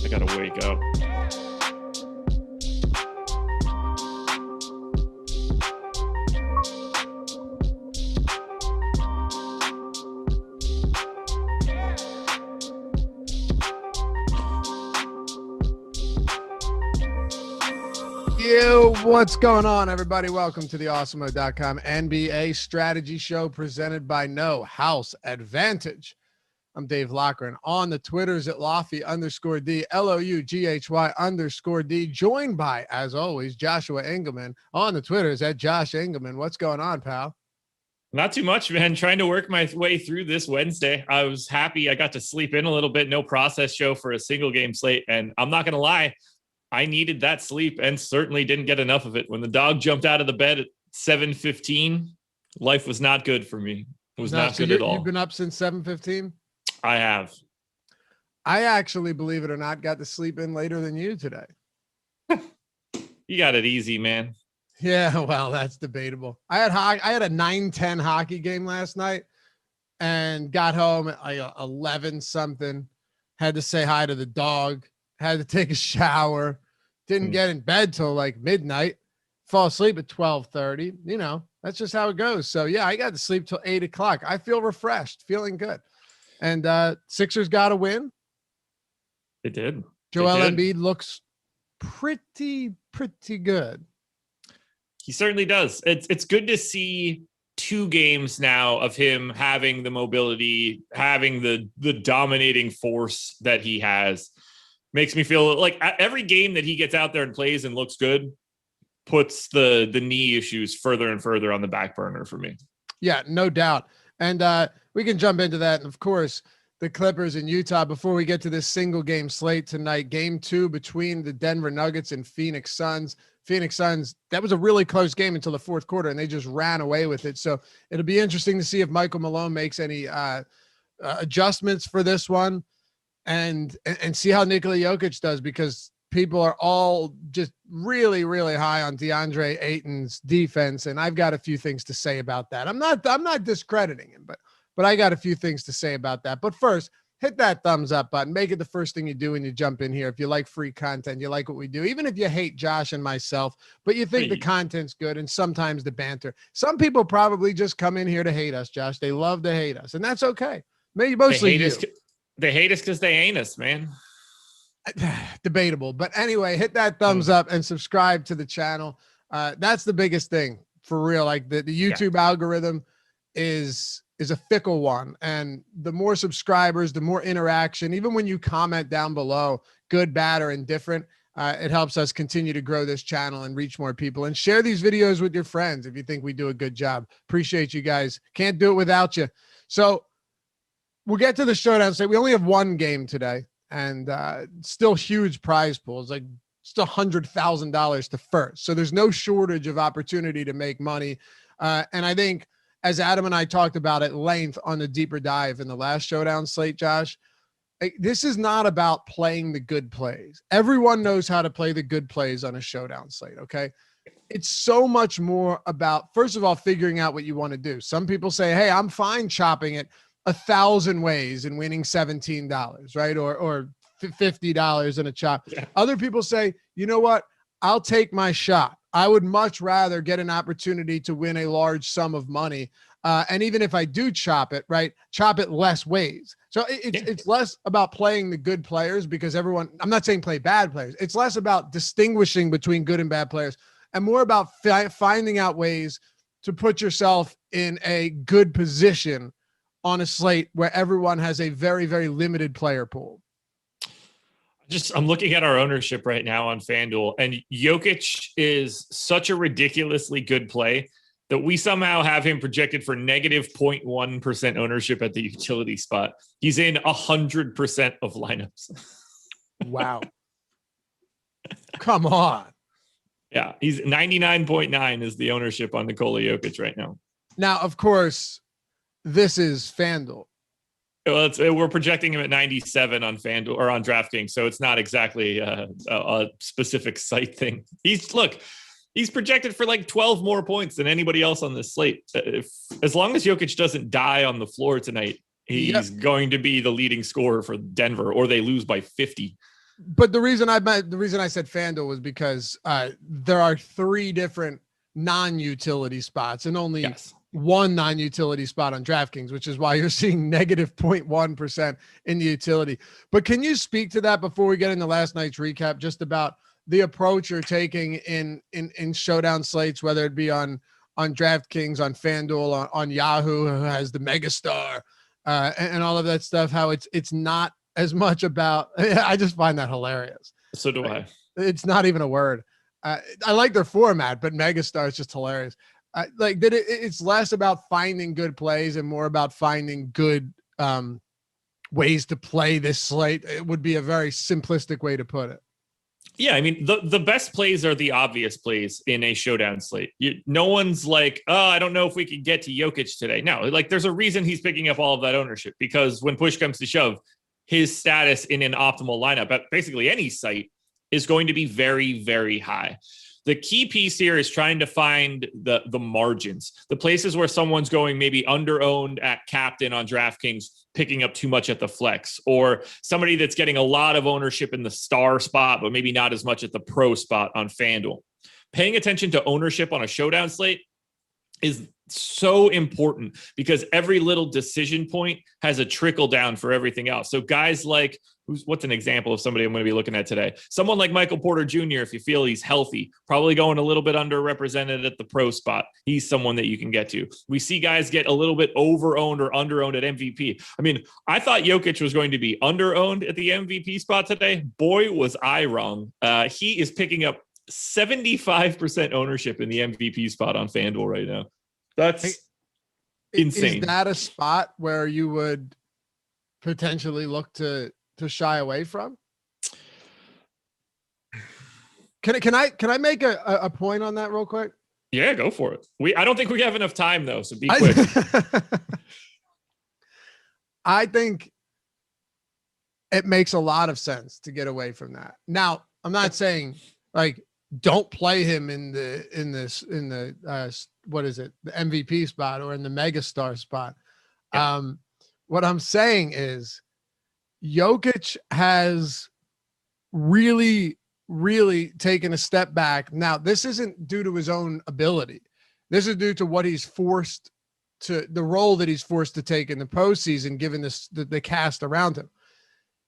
Gotta wake up. What's going on, everybody? Welcome to the Awesemo.com NBA strategy show presented by No House Advantage. I'm Dave Loughran. On the Twitters at Lofty_D, LOUGHY_D, joined by, as always, Joshua Engleman. On the Twitters at Josh Engleman. What's going on, pal? Not too much, man. Trying to work my way through this Wednesday. I was happy I got to sleep in a little bit. No process show for a single game slate. And I'm not going to lie, I needed that sleep and certainly didn't get enough of it. When the dog jumped out of the bed at 7:15, life was not good for me. It was not good at all. You've been up since 7:15? I have. I actually, believe it or not, got to sleep in later than you today. You got it easy, man. Yeah, well, that's debatable. I had a 9-10 hockey game last night and got home at like 11 something. Had to say hi to the dog. Had to take a shower. Didn't get in bed till like midnight. Fall asleep at 12:30. You know, that's just how it goes. So yeah, I got to sleep till 8 o'clock. I feel refreshed, feeling good. And Sixers got a win. They did. Joel Embiid looks pretty good. He certainly does. It's good to see 2 games now of him having the mobility, having the dominating force that he has. Makes me feel like every game that he gets out there and plays and looks good puts the knee issues further and further on the back burner for me. Yeah, no doubt. And we can jump into that. And of course, the Clippers in Utah. Before we get to this single game slate tonight, game 2 between the Denver Nuggets and Phoenix Suns. Phoenix Suns, that was a really close game until the fourth quarter, and they just ran away with it. So it'll be interesting to see if Michael Malone makes any adjustments for this one and see how Nikola Jokic does, because people are all just really, really high on DeAndre Ayton's defense. And I've got a few things to say about that. I'm not discrediting him, but I got a few things to say about that. But first, hit that thumbs up button. Make it the first thing you do when you jump in here. If you like free content, you like what we do, even if you hate Josh and myself, but you think the content's good and sometimes the banter. Some people probably just come in here to hate us, Josh. They love to hate us, and that's okay. Maybe mostly they hate us because they ain't us, man. Debatable. But anyway, hit that thumbs up and subscribe to the channel. That's the biggest thing for real. Like the YouTube algorithm is a fickle one. And the more subscribers, the more interaction, even when you comment down below, good, bad, or indifferent, it helps us continue to grow this channel and reach more people. And share these videos with your friends if you think we do a good job. Appreciate you guys. Can't do it without you. So we'll get to the showdown. We only have one game today, and still huge prize pools, like still $100,000 to first. So there's no shortage of opportunity to make money. And I think, as Adam and I talked about at length on the deeper dive in the last showdown slate, Josh, This is not about playing the good plays. Everyone knows how to play the good plays on a showdown slate, okay? It's so much more about, first of all, figuring out what you want to do. Some people say, hey, I'm fine chopping it 1,000 ways and winning $17, right? Or $50 in a chop. Yeah. Other people say, you know what? I'll take my shot. I would much rather get an opportunity to win a large sum of money. And even if I do chop it, right, chop it less ways. So it's less about playing the good players, because everyone, I'm not saying play bad players. It's less about distinguishing between good and bad players and more about finding out ways to put yourself in a good position on a slate where everyone has a very, very limited player pool. I'm looking at our ownership right now on FanDuel, and Jokic is such a ridiculously good play that we somehow have him projected for negative 0.1% ownership at the utility spot. He's in 100% of lineups. Wow. Come on. Yeah, he's 99.9 is the ownership on Nikola Jokic right now. Now, of course, this is FanDuel. Well, we're projecting him at 97 on FanDuel or on Draftkings, so it's not exactly a specific site thing. He's projected for like 12 more points than anybody else on this slate. As long as Jokic doesn't die on the floor tonight, he's going to be the leading scorer for Denver, or they lose by 50. But the reason I said FanDuel was because there are 3 different non-utility spots and only one non-utility spot on DraftKings, which is why you're seeing negative 0.1% in the utility. But can you speak to that before we get into last night's recap, just about the approach you're taking in showdown slates, whether it be on DraftKings, on FanDuel, on Yahoo, who has the megastar and all of that stuff, how it's not as much about, I just find that hilarious. So do I. It's not even a word. I like their format, but megastar is just hilarious. Like that, it's less about finding good plays and more about finding good ways to play this slate. It would be a very simplistic way to put it. Yeah, I mean, the best plays are the obvious plays in a showdown slate. No one's like, oh, I don't know if we could get to Jokic today. No, like there's a reason he's picking up all of that ownership, because when push comes to shove, his status in an optimal lineup at basically any site is going to be very, very high. The key piece here is trying to find the margins, the places where someone's going maybe under-owned at captain on DraftKings, picking up too much at the flex, or somebody that's getting a lot of ownership in the star spot, but maybe not as much at the pro spot on FanDuel. Paying attention to ownership on a showdown slate is so important, because every little decision point has a trickle down for everything else. So guys like, what's an example of somebody I'm going to be looking at today? Someone like Michael Porter Jr., if you feel he's healthy, probably going a little bit underrepresented at the pro spot. He's someone that you can get to. We see guys get a little bit over-owned or under-owned at MVP. I mean, I thought Jokic was going to be under-owned at the MVP spot today. Boy, was I wrong. He is picking up 75% ownership in the MVP spot on FanDuel right now. That's insane. Is that a spot where you would potentially look to shy away from? Can I make a point on that real quick? Yeah, go for it. I don't think we have enough time though, so be quick. I think it makes a lot of sense to get away from that. Now, I'm not saying like don't play him in the what is it, the MVP spot or in the megastar spot. Yeah. What I'm saying is Jokic has really, really taken a step back. Now, this isn't due to his own ability. This is due to what he's forced to, the role that he's forced to take in the postseason, given the cast around him.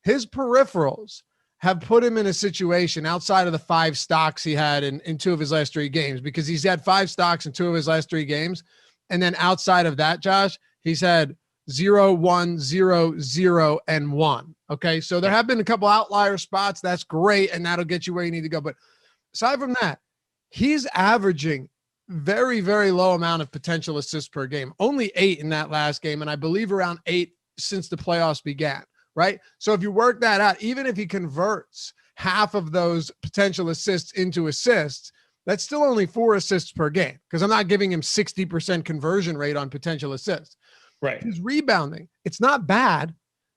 His peripherals have put him in a situation outside of the 5 stocks he had in 2 of his last 3 games, because he's had 5 stocks in 2 of his last 3 games. And then outside of that, Josh, he's had 0, 1, 0, 0, and 1. Okay. So there have been a couple outlier spots. That's great. And that'll get you where you need to go. But aside from that, he's averaging very, very low amount of potential assists per game, only 8 in that last game. And I believe around 8 since the playoffs began. Right. So if you work that out, even if he converts half of those potential assists into assists, that's still only 4 assists per game, because I'm not giving him 60% conversion rate on potential assists. Right. His rebounding, it's not bad,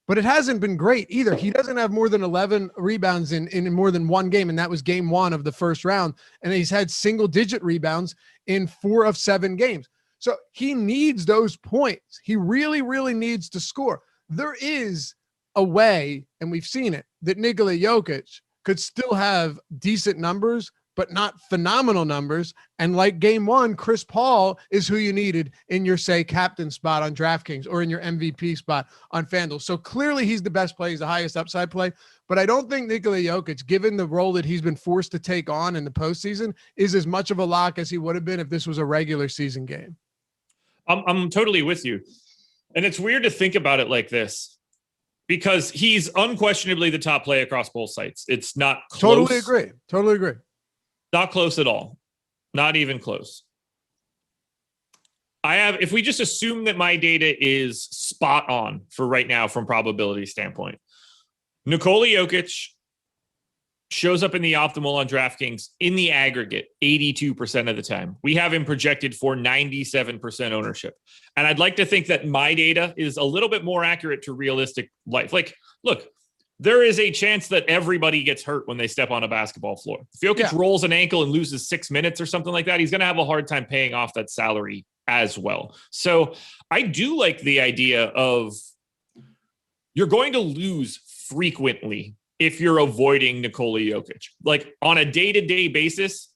but it hasn't been great either. He doesn't have more than 11 rebounds in more than one game, and that was game 1 of the first round. And he's had single-digit rebounds in 4 of 7 games. So he needs those points. He really, really needs to score. There is a way, and we've seen it, that Nikola Jokic could still have decent numbers, but not phenomenal numbers. And like game 1, Chris Paul is who you needed in your, say, captain spot on DraftKings or in your MVP spot on FanDuel. So clearly he's the best play. He's the highest upside play. But I don't think Nikola Jokic, given the role that he's been forced to take on in the postseason, is as much of a lock as he would have been if this was a regular season game. I'm totally with you. And it's weird to think about it like this because he's unquestionably the top play across both sites. It's not close. Totally agree. Not close at all. Not even close. If we just assume that my data is spot on for right now from probability standpoint, Nikola Jokic shows up in the optimal on DraftKings in the aggregate 82% of the time. We have him projected for 97% ownership. And I'd like to think that my data is a little bit more accurate to realistic life. Like, look, there is a chance that everybody gets hurt when they step on a basketball floor. If Jokic rolls an ankle and loses 6 minutes or something like that, he's going to have a hard time paying off that salary as well. So I do like the idea of you're going to lose frequently if you're avoiding Nikola Jokic. Like on a day-to-day basis,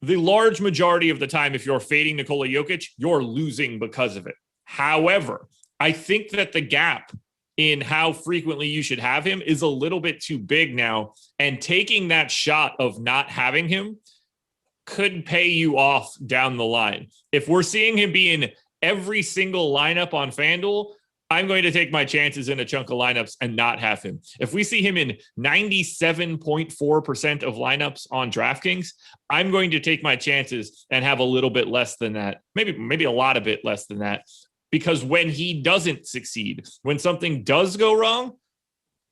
the large majority of the time, if you're fading Nikola Jokic, you're losing because of it. However, I think that the gap in how frequently you should have him is a little bit too big now. And taking that shot of not having him could pay you off down the line. If we're seeing him be in every single lineup on FanDuel, I'm going to take my chances in a chunk of lineups and not have him. If we see him in 97.4% of lineups on DraftKings, I'm going to take my chances and have a little bit less than that. Maybe a lot of bit less than that. Because when he doesn't succeed, when something does go wrong,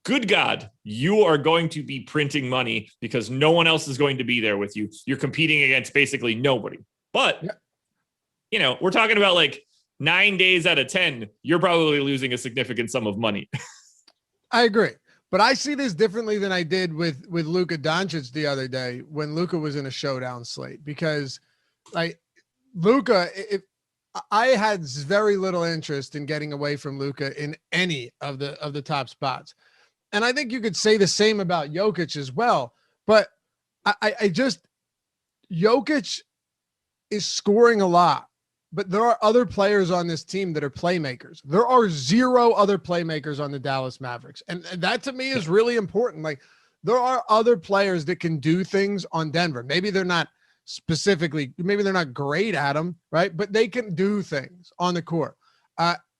good God, you are going to be printing money because no one else is going to be there with you. You're competing against basically nobody. But, we're talking about like 9 days out of 10, you're probably losing a significant sum of money. I agree. But I see this differently than I did with Luka Doncic the other day when Luka was in a showdown slate. Because Luka, I had very little interest in getting away from Luka in any of the top spots. And I think you could say the same about Jokic as well. But Jokic is scoring a lot. But there are other players on this team that are playmakers. There are 0 other playmakers on the Dallas Mavericks. And that to me is really important. Like there are other players that can do things on Denver. Maybe they're not great at them, right? But they can do things on the court.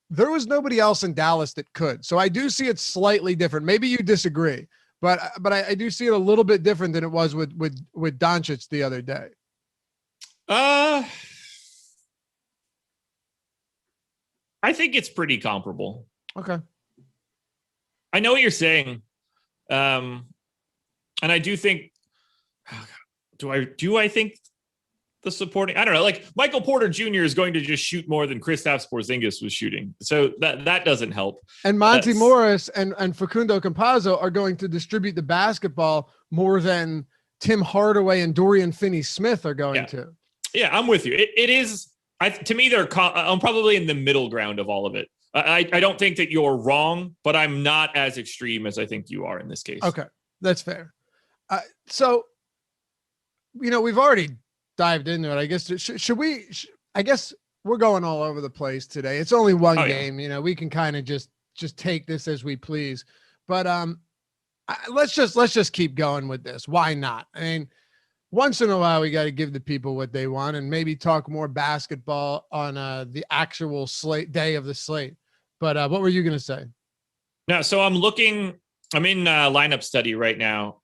There was nobody else in Dallas that could. So I do see it slightly different. Maybe you disagree, but I do see it a little bit different than it was with Doncic the other day. I think it's pretty comparable. Okay. I know what you're saying. And I do think, do I think the supporting, I don't know, like Michael Porter Jr. is going to just shoot more than Kristaps Porzingis was shooting. So that doesn't help. And Monty Morris and Facundo Campazzo are going to distribute the basketball more than Tim Hardaway and Dorian Finney-Smith are going to. Yeah, I'm with you. It is, to me, I'm probably in the middle ground of all of it. I don't think that you're wrong, but I'm not as extreme as I think you are in this case. Okay, that's fair. So, we've already dived into it. I guess should we? I guess we're going all over the place today. It's only one game. Yeah. We can kind of just take this as we please. But let's just keep going with this. Why not? I mean, once in a while, we got to give the people what they want and maybe talk more basketball on the actual slate day of the slate. But what were you going to say? No, so I'm in lineup study right now,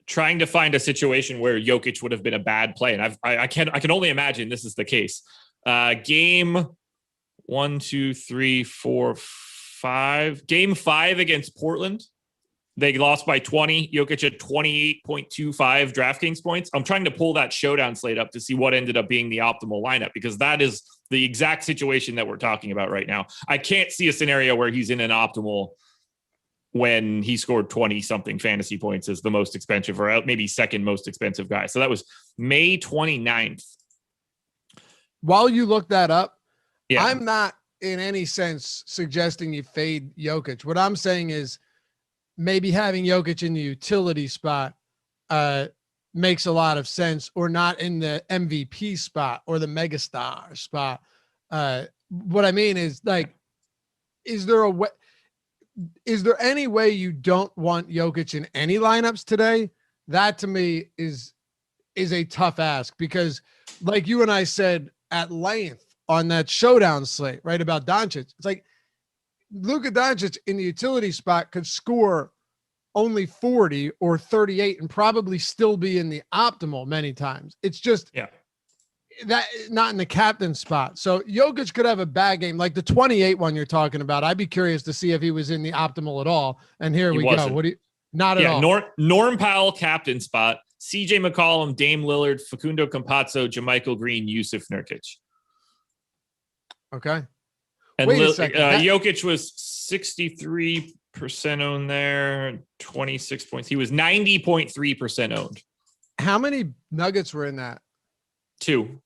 trying to find a situation where Jokic would have been a bad play. And I can only imagine this is the case. Game 1, 2, 3, 4, 5, game 5 against Portland. They lost by 20. Jokic had 28.25 DraftKings points. I'm trying to pull that showdown slate up to see what ended up being the optimal lineup, because that is the exact situation that we're talking about right now. I can't see a scenario where he's in an optimal when he scored 20 something fantasy points as the most expensive, or maybe second most expensive guy. So that was May 29th. While you look that up, yeah. I'm not in any sense suggesting you fade Jokic. What I'm saying is maybe having Jokic in the utility spot makes a lot of sense, or not in the MVP spot or the megastar spot. What I mean is, like, is there any way you don't want Jokic in any lineups today? That to me is a tough ask, because like you and I said at length on that showdown slate, right, about Doncic, it's like Luka Doncic in the utility spot could score only 40 or 38 and probably still be in the optimal many times. It's just that not in the captain spot. So Jokic could have a bad game, like the 28 one you're talking about. I'd be curious to see if he was in the optimal at all. And here we go. What do you, not at all. Norm Powell, captain spot, CJ McCollum, Dame Lillard, Facundo Campazzo, JaMychal Green, Yusuf Nurkic. Okay. And wait a second. Jokic was 63% owned there, 26 points. He was 90.3% owned. How many Nuggets were in that? 2.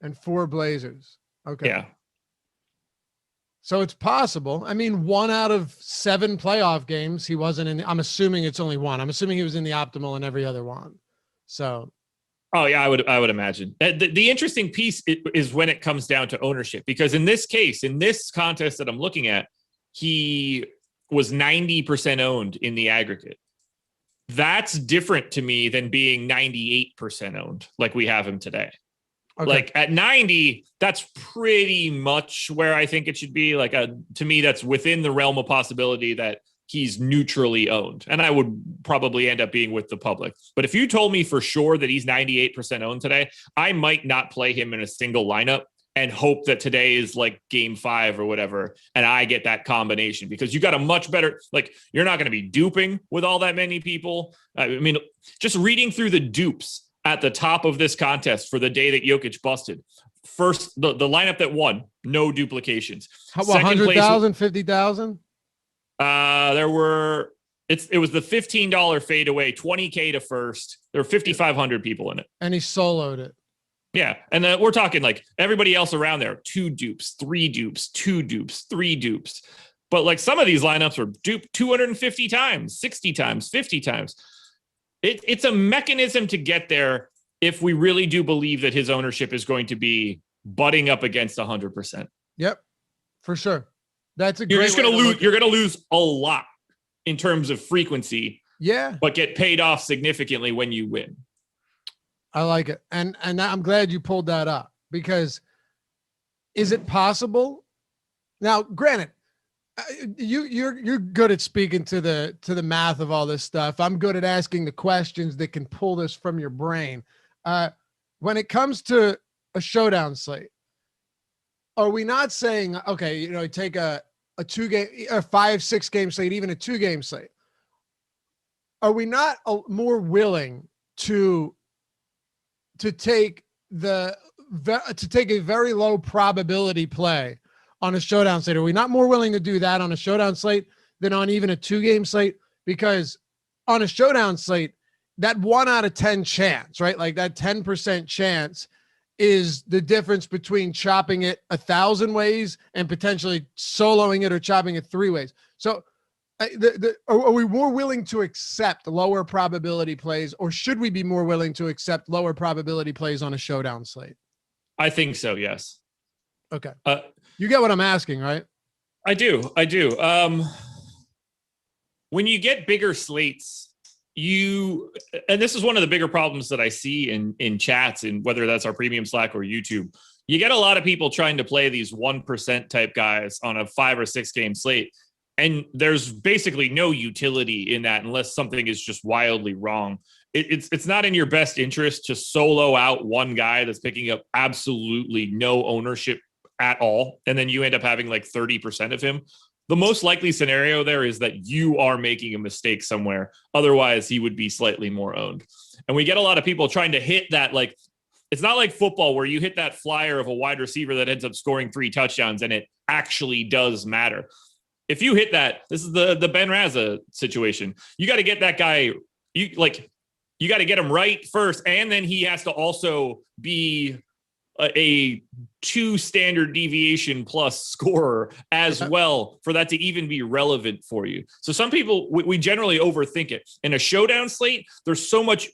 And 4 Blazers. Okay. Yeah. So it's possible. I mean, 1 out of 7 playoff games, he wasn't in. I'm assuming it's only 1. I'm assuming he was in the optimal in every other one. So. Oh yeah, I would imagine. The interesting piece is when it comes down to ownership, because in this case, in this contest that I'm looking at, he was 90% owned in the aggregate. That's different to me than being 98% owned like we have him today. Okay. Like at 90, that's pretty much where I think it should be. Like to me, that's within the realm of possibility that he's neutrally owned. And I would probably end up being with the public. But if you told me for sure that he's 98% owned today, I might not play him in a single lineup and hope that today is like game 5 or whatever, and I get that combination, because you got a much better, like, you're not going to be duping with all that many people. I mean, just reading through the dupes at the top of this contest for the day that Jokic busted. First, the lineup that won, no duplications. How about 100,000, 50,000? There were, it was the $15 fadeaway, 20K to first. There were 5,500 people in it. And he soloed it. Yeah. And we're talking like everybody else around there, 2 dupes, 3 dupes, 2 dupes, 3 dupes. But like some of these lineups were duped 250 times, 60 times, 50 times. It's a mechanism to get there if we really do believe that his ownership is going to be butting up against 100%. Yep, for sure. That's a You're great just going to lose. You're going to lose a lot in terms of frequency. Yeah. But get paid off significantly when you win. I like it. And I'm glad you pulled that up, because is it possible? Now, granted, you're good at speaking to the math of all this stuff. I'm good at asking the questions that can pull this from your brain. When it comes to a showdown slate, are we not saying, okay, take a 2-game, a 5-6 game slate, even a 2-game slate? Are we not more willing to take a very low probability play on a showdown slate? Are we not more willing to do that on a showdown slate than on even a 2-game slate? Because on a showdown slate, that 1 out of 10 chance, right? Like that 10% chance is the difference between chopping it 1,000 ways and potentially soloing it or chopping it 3 ways. So are we more willing to accept lower probability plays, or should we be more willing to accept lower probability plays on a showdown slate? I think so. Yes. Okay. You get what I'm asking, right? I do. When you get bigger slates, and this is one of the bigger problems that I see in chats, and whether that's our premium Slack or YouTube, you get a lot of people trying to play these 1% type guys on a 5 or 6 game slate. And there's basically no utility in that unless something is just wildly wrong. It's not in your best interest to solo out one guy that's picking up absolutely no ownership at all, and then you end up having like 30% of him. The most likely scenario there is that you are making a mistake somewhere. Otherwise, he would be slightly more owned. And we get a lot of people trying to hit that, like, it's not like football where you hit that flyer of a wide receiver that ends up scoring 3 touchdowns and it actually does matter. If you hit that, this is the Ben Raza situation. You got to get that guy, you got to get him right first, and then he has to also be a 2 standard deviation plus scorer as well for that to even be relevant for you. So some people, we generally overthink it. In a showdown slate, there's so much,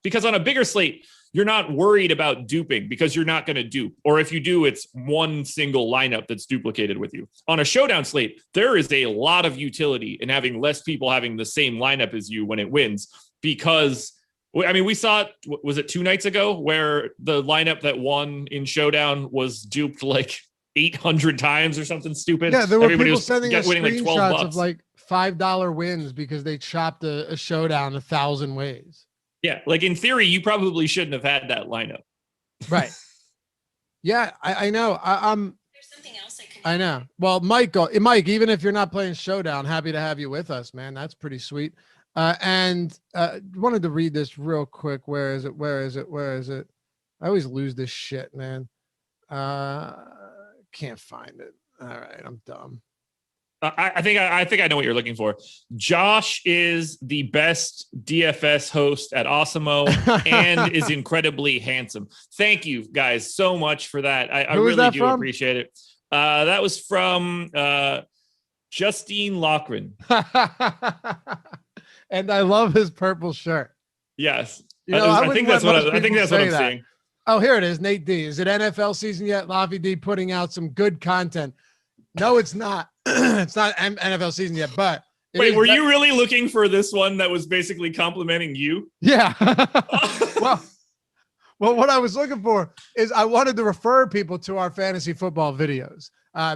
because on a bigger slate, you're not worried about duping because you're not going to dupe. Or if you do, it's one single lineup that's duplicated with you. On a showdown slate, there is a lot of utility in having less people having the same lineup as you when it wins, because I mean, we saw it, was it 2 nights ago, where the lineup that won in Showdown was duped like 800 times or something stupid. Yeah, there were people sending us screenshots of like $5 wins because they chopped a Showdown 1,000 ways. Yeah, like in theory, you probably shouldn't have had that lineup. Right. Yeah, I know. There's something else I know. Well, Mike, even if you're not playing Showdown, happy to have you with us, man. That's pretty sweet. And wanted to read this real quick. Where is it? I always lose this shit, man. Can't find it. All right, I'm dumb. I think I know what you're looking for. Josh is the best DFS host at Awesemo and is incredibly handsome. Thank you guys so much for that. I really do appreciate it. That was from Justine Loughran. And I love his purple shirt. Yes. I think that's what I'm seeing. Oh, here it is. Nate D. Is it NFL season yet? Laffy D putting out some good content. No, it's not. It's not NFL season yet, but wait, were you really looking for this one that was basically complimenting you? Yeah. well, what I was looking for is I wanted to refer people to our fantasy football videos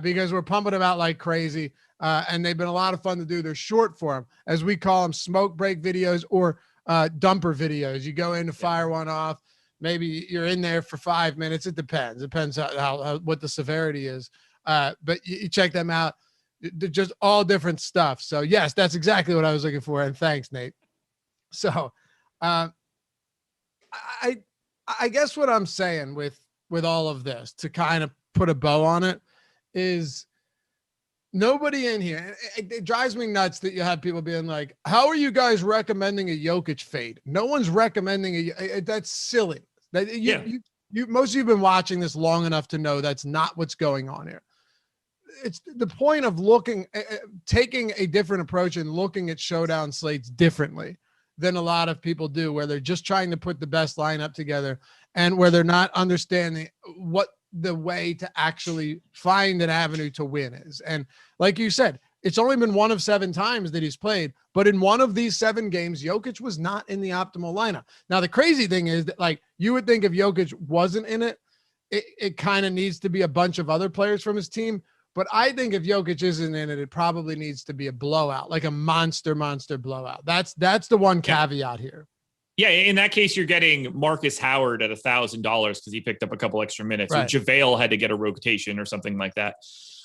because we're pumping them out like crazy. And they've been a lot of fun to do. They're short form, as we call them, smoke break videos or dumper videos. You go in to fire one off. Maybe you're in there for 5 minutes. It depends. How what the severity is. But you check them out. They're just all different stuff. So yes, that's exactly what I was looking for. And thanks, Nate. So I guess what I'm saying with all of this, to kind of put a bow on it, is nobody in here. It drives me nuts that you have people being like, how are you guys recommending a Jokic fade? No one's recommending that's silly. Most of you have been watching this long enough to know that's not what's going on here. It's the point of taking a different approach and looking at showdown slates differently than a lot of people do, where they're just trying to put the best lineup together and where they're not understanding what the way to actually find an avenue to win is. And like you said, it's only been 1 of 7 times that he's played, but in 1 of these 7 games, Jokic was not in the optimal lineup. Now, the crazy thing is that, like, you would think if Jokic wasn't in it, it kind of needs to be a bunch of other players from his team. But I think if Jokic isn't in it, it probably needs to be a blowout, like a monster blowout. That's the one caveat here. Yeah, in that case, you're getting Marcus Howard at $1,000 because he picked up a couple extra minutes. Right. Or JaVale had to get a rotation or something like that.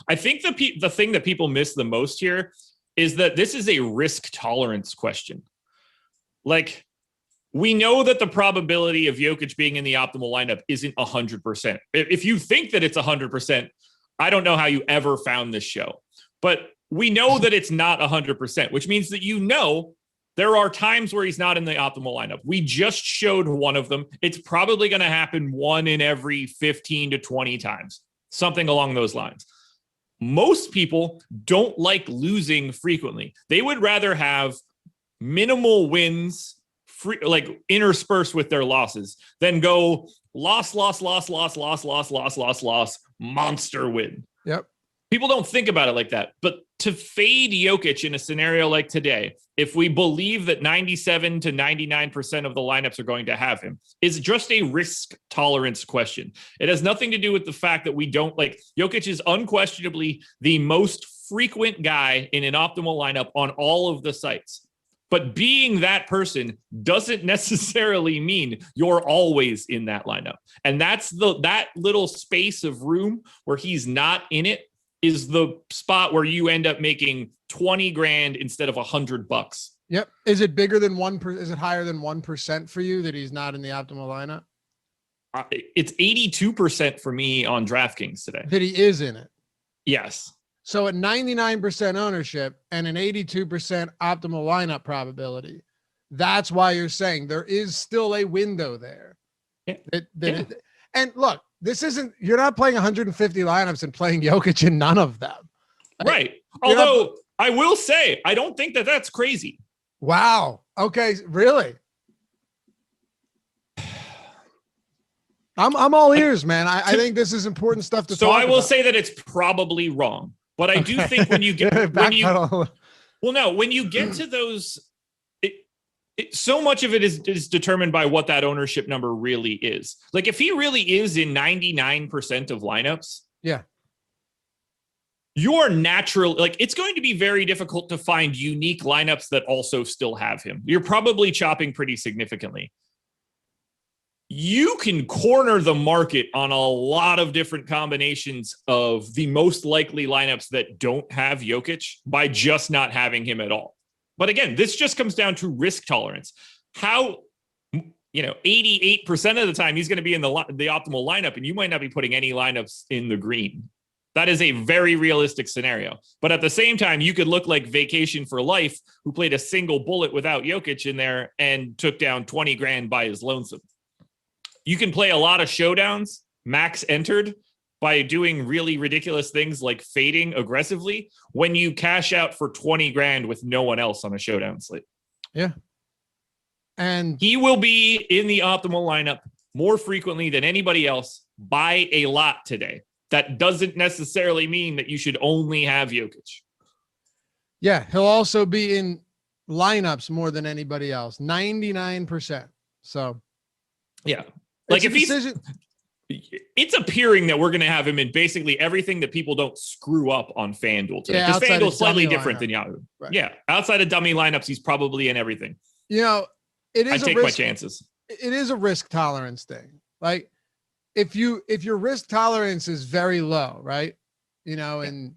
I think the thing that people miss the most here is that this is a risk tolerance question. Like, we know that the probability of Jokic being in the optimal lineup isn't 100%. If you think that it's 100%, I don't know how you ever found this show. But we know that it's not 100%, which means that there are times where he's not in the optimal lineup. We just showed one of them. It's probably going to happen 1 in every 15 to 20 times, something along those lines. Most people don't like losing frequently. They would rather have minimal wins, interspersed with their losses, than go loss, monster win. Yep. People don't think about it like that. But to fade Jokic in a scenario like today, if we believe that 97 to 99% of the lineups are going to have him, is just a risk tolerance question. It has nothing to do with the fact that we don't like Jokic is unquestionably the most frequent guy in an optimal lineup on all of the sites. But being that person doesn't necessarily mean you're always in that lineup. And that's that little space of room where he's not in it is the spot where you end up making 20 grand instead of $100. Yep. Is it bigger than 1%? Is it higher than 1% for you that he's not in the optimal lineup? It's 82% for me on DraftKings today. That he is in it. Yes. So at 99% ownership and an 82% optimal lineup probability, that's why you're saying there is still a window there. Yeah. And look, you're not playing 150 lineups and playing Jokic in none of them. Right. Although I will say, I don't think that that's crazy. Wow. Okay. Really? I'm all ears, man. I think this is important stuff to talk about. So I will say that it's probably wrong, but I do think when you get, when you get to those, so much of it is determined by what that ownership number really is. Like if he really is in 99% of lineups, yeah, you're natural. Like it's going to be very difficult to find unique lineups that also still have him. You're probably chopping pretty significantly. You can corner the market on a lot of different combinations of the most likely lineups that don't have Jokic by just not having him at all. But again, this just comes down to risk tolerance. How, 88% of the time he's going to be in the optimal lineup, and you might not be putting any lineups in the green. That is a very realistic scenario. But at the same time, you could look like Vacation for Life, who played a single bullet without Jokic in there and took down 20 grand by his lonesome. You can play a lot of showdowns, max entered, by doing really ridiculous things like fading aggressively when you cash out for 20 grand with no one else on a showdown slate. Yeah. And he will be in the optimal lineup more frequently than anybody else by a lot today. That doesn't necessarily mean that you should only have Jokic. Yeah. He'll also be in lineups more than anybody else, 99%. So yeah. Like if it's appearing that we're going to have him in basically everything that people don't screw up on FanDuel today. Because FanDuel is slightly different than Yahoo. Right. Yeah. Outside of dummy lineups, he's probably in everything. I take my chances. It is a risk tolerance thing. Like if your risk tolerance is very low, right? And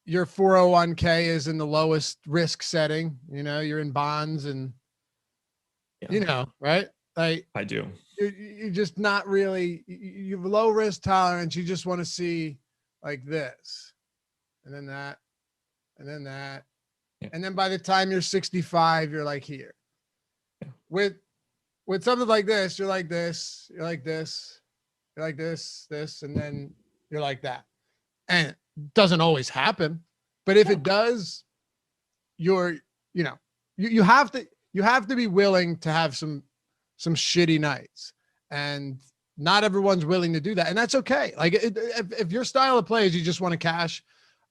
your 401k is in the lowest risk setting, you're in bonds and, right? Like I do. You're just not really, you have low risk tolerance. You just want to see like this and then that and then that. Yeah. And then by the time you're 65, you're like here. Yeah. With something like this, you're like this, you're like this, you're like this, and then you're like that. And it doesn't always happen. But if it does, you have to be willing to have some shitty nights, and not everyone's willing to do that. And that's okay. Like if your style of play is you just want to cash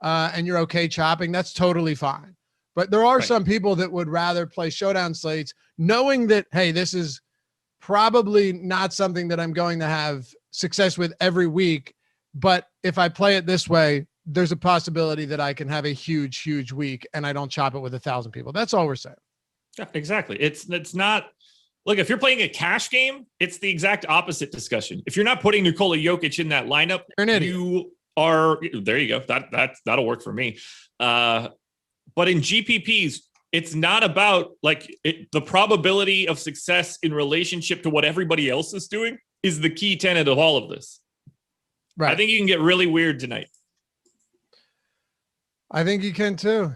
and you're okay chopping, that's totally fine. But there are some people that would rather play showdown slates knowing that, hey, this is probably not something that I'm going to have success with every week. But if I play it this way, there's a possibility that I can have a huge, huge week and I don't chop it with 1,000 people. That's all we're saying. Yeah, exactly. It's not. Look, if you're playing a cash game, it's the exact opposite discussion. If you're not putting Nikola Jokic in that lineup, you are, there you go. That'll work for me. But in GPPs, it's not about the probability of success in relationship to what everybody else is doing is the key tenet of all of this. Right. I think you can get really weird tonight. I think you can too.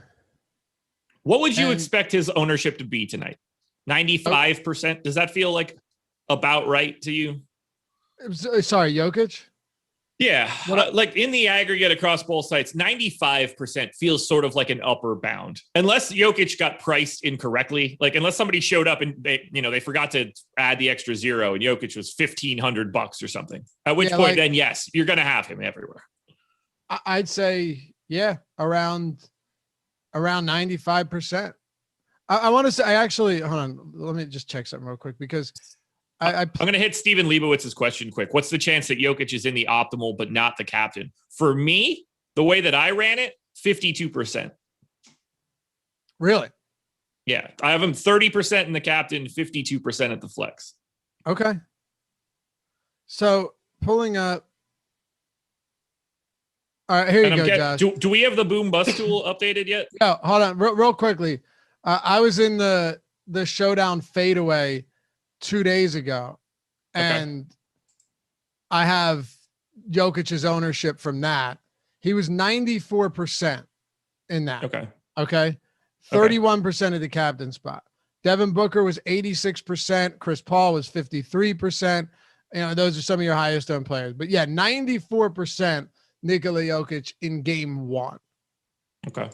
What would you expect his ownership to be tonight? 95%. Does that feel like about right to you? Sorry, Jokic? Yeah. Like in the aggregate across both sites, 95% feels sort of like an upper bound. Unless Jokic got priced incorrectly. Like unless somebody showed up and they forgot to add the extra zero and Jokic was $1,500 or something. At which point then, yes, you're going to have him everywhere. I'd say, yeah, around 95%. I want to say, hold on. Let me just check something real quick because I'm going to hit Steven Leibowitz's question quick. What's the chance that Jokic is in the optimal but not the captain? For me, the way that I ran it, 52%. Really? Yeah. I have him 30% in the captain, 52% at the flex. Okay. So pulling up, All right, here you And go, Josh. Do we have the boom bust tool updated yet? Yeah, hold on, real quickly. I was in the showdown fadeaway 2 days ago, and I have Jokic's ownership from that. He was 94% in that. Okay. 31% of the captain spot. Devin Booker was 86%. Chris Paul was 53%. You know, those are some of your highest owned players. But yeah, 94% Nikola Jokic in game 1. Okay.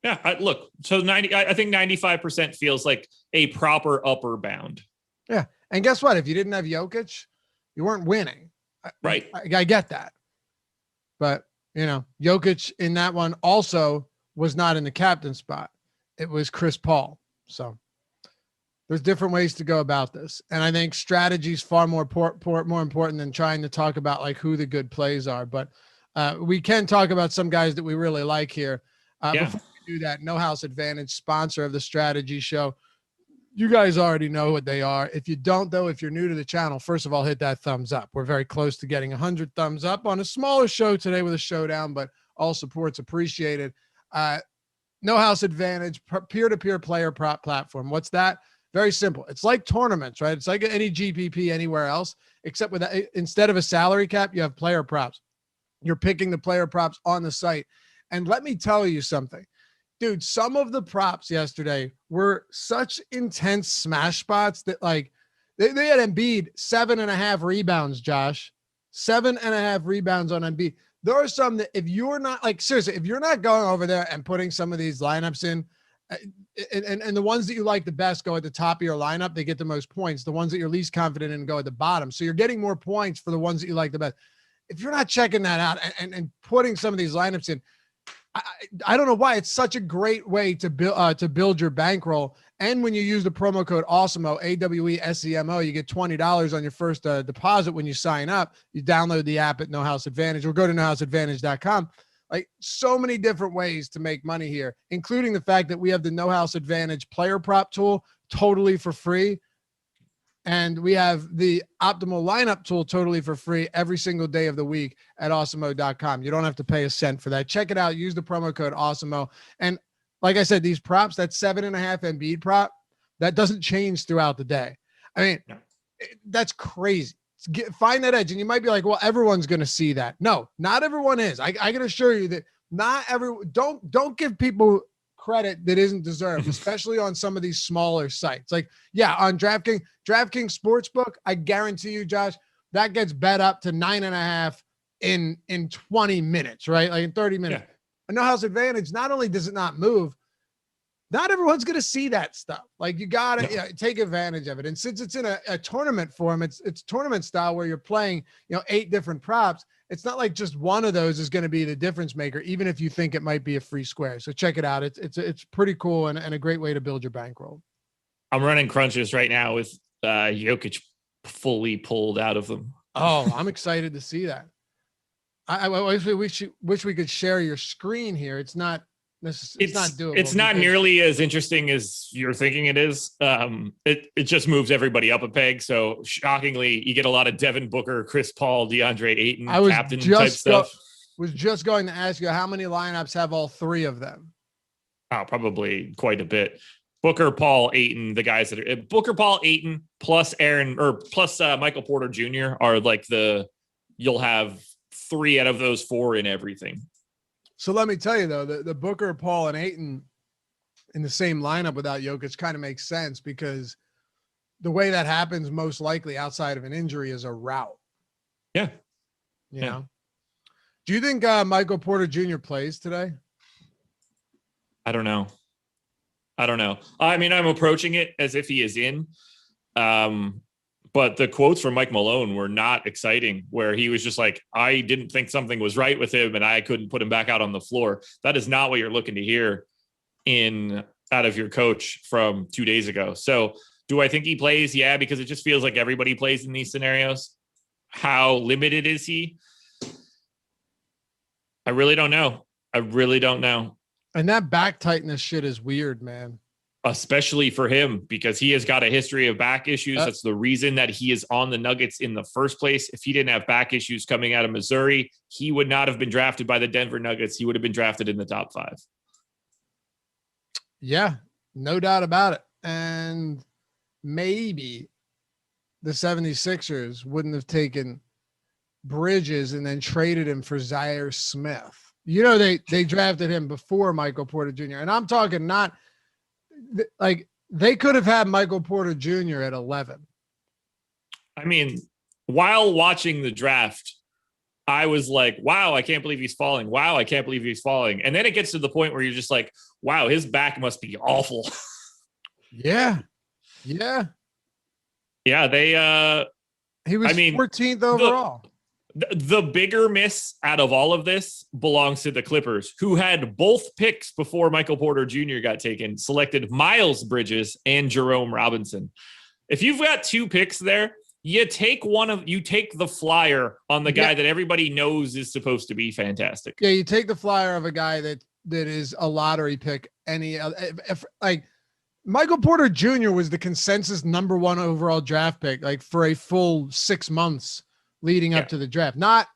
Yeah. So I think 95% feels like a proper upper bound. Yeah. And guess what? If you didn't have Jokic, you weren't winning. Right. I get that. But, you know, Jokic in that one also was not in the captain spot. It was Chris Paul. So there's different ways to go about this. And I think strategy is far more important than trying to talk about like who the good plays are. But we can talk about some guys that we really like here. Before we do that, No House Advantage, sponsor of the strategy show. You guys already know what they are. If you don't, though, if you're new to the channel, first of all, hit that thumbs up. We're very close to getting 100 thumbs up on a smaller show today with a showdown, but all support's appreciated. No House Advantage, peer-to-peer player prop platform. What's that? Very simple. It's like tournaments, right? It's like any GPP anywhere else, except with instead of a salary cap, you have player props. You're picking the player props on the site. And let me tell you something. Dude, some of the props yesterday were such intense smash spots that like they had Embiid 7.5 rebounds, Josh. 7.5 rebounds on Embiid. There are some that if you're not like, seriously, if you're not going over there and putting some of these lineups in, and the ones that you like the best go at the top of your lineup, they get the most points. The ones that you're least confident in go at the bottom. So you're getting more points for the ones that you like the best. If you're not checking that out and putting some of these lineups in, I don't know why it's such a great way to build your bankroll. And when you use the promo code Awesemo, AWESEMO, you get $20 on your first deposit when you sign up. You download the app at No House Advantage or go to nohouseadvantage.com. Like so many different ways to make money here, including the fact that we have the No House Advantage player prop tool totally for free. And we have the optimal lineup tool totally for free every single day of the week at awesemo.com. You don't have to pay a cent for that. Check it out. Use the promo code Awesemo. And like I said, these props, that 7.5 Embiid prop, that doesn't change throughout the day. I mean, that's crazy. Find that edge. And you might be like, well, everyone's going to see that. No, not everyone is. I can assure you that not everyone, don't give people credit that isn't deserved, especially on some of these smaller sites. Like, yeah, on DraftKings Sportsbook, I guarantee you, Josh, that gets bet up to 9.5 in 20 minutes, right? Like in 30 minutes. Yeah. A No House Advantage, not only does it not move, not everyone's going to see that stuff. Like you got to take advantage of it. And since it's in a tournament form, it's tournament style where you're playing, 8 different props. It's not like just one of those is going to be the difference maker, even if you think it might be a free square. So check it out. It's pretty cool and a great way to build your bankroll. I'm running crunches right now with Jokic fully pulled out of them. Oh, I'm excited to see that. I wish we could share your screen here. It's not doable. It's not nearly as interesting as you're thinking it is. It just moves everybody up a peg. So shockingly, you get a lot of Devin Booker, Chris Paul, DeAndre Ayton, captain type stuff. Was just going to ask you how many lineups have all 3 of them? Oh, probably quite a bit. Booker, Paul, Ayton, the guys that are Booker, Paul, Ayton, plus Michael Porter Jr. are like you'll have 3 out of those 4 in everything. So let me tell you, though, the Booker, Paul, and Ayton in the same lineup without Jokic kind of makes sense because the way that happens most likely outside of an injury is a route. Yeah. You know? Do you think Michael Porter Jr. plays today? I don't know. I mean, I'm approaching it as if he is in. But the quotes from Mike Malone were not exciting, where he was just like, I didn't think something was right with him and I couldn't put him back out on the floor. That is not what you're looking to hear out of your coach from 2 days ago. So do I think he plays? Yeah, because it just feels like everybody plays in these scenarios. How limited is he? I really don't know. And that back tightness shit is weird, man. especially for him, because he has got a history of back issues. That's the reason that he is on the Nuggets in the first place. If he didn't have back issues coming out of Missouri, he would not have been drafted by the Denver Nuggets. He would have been drafted in the top 5. Yeah, no doubt about it. And maybe the 76ers wouldn't have taken Bridges and then traded him for Zaire Smith. You know, they drafted him before Michael Porter Jr. And I'm talking not like they could have had Michael Porter Jr. at 11. I mean, while watching the draft, I was like, wow, I can't believe he's falling. Wow, I can't believe he's falling. And then it gets to the point where you're just like, wow, his back must be awful. Yeah. He was 14th overall. The bigger miss out of all of this belongs to the Clippers, who had both picks before Michael Porter Jr. got taken, selected Miles Bridges and Jerome Robinson. If you've got 2 picks there, you take the flyer on the guy that everybody knows is supposed to be fantastic. Yeah, you take the flyer of a guy that is a lottery pick. Michael Porter Jr. was the consensus number 1 overall draft pick, like for a full 6 months leading up to the draft. Not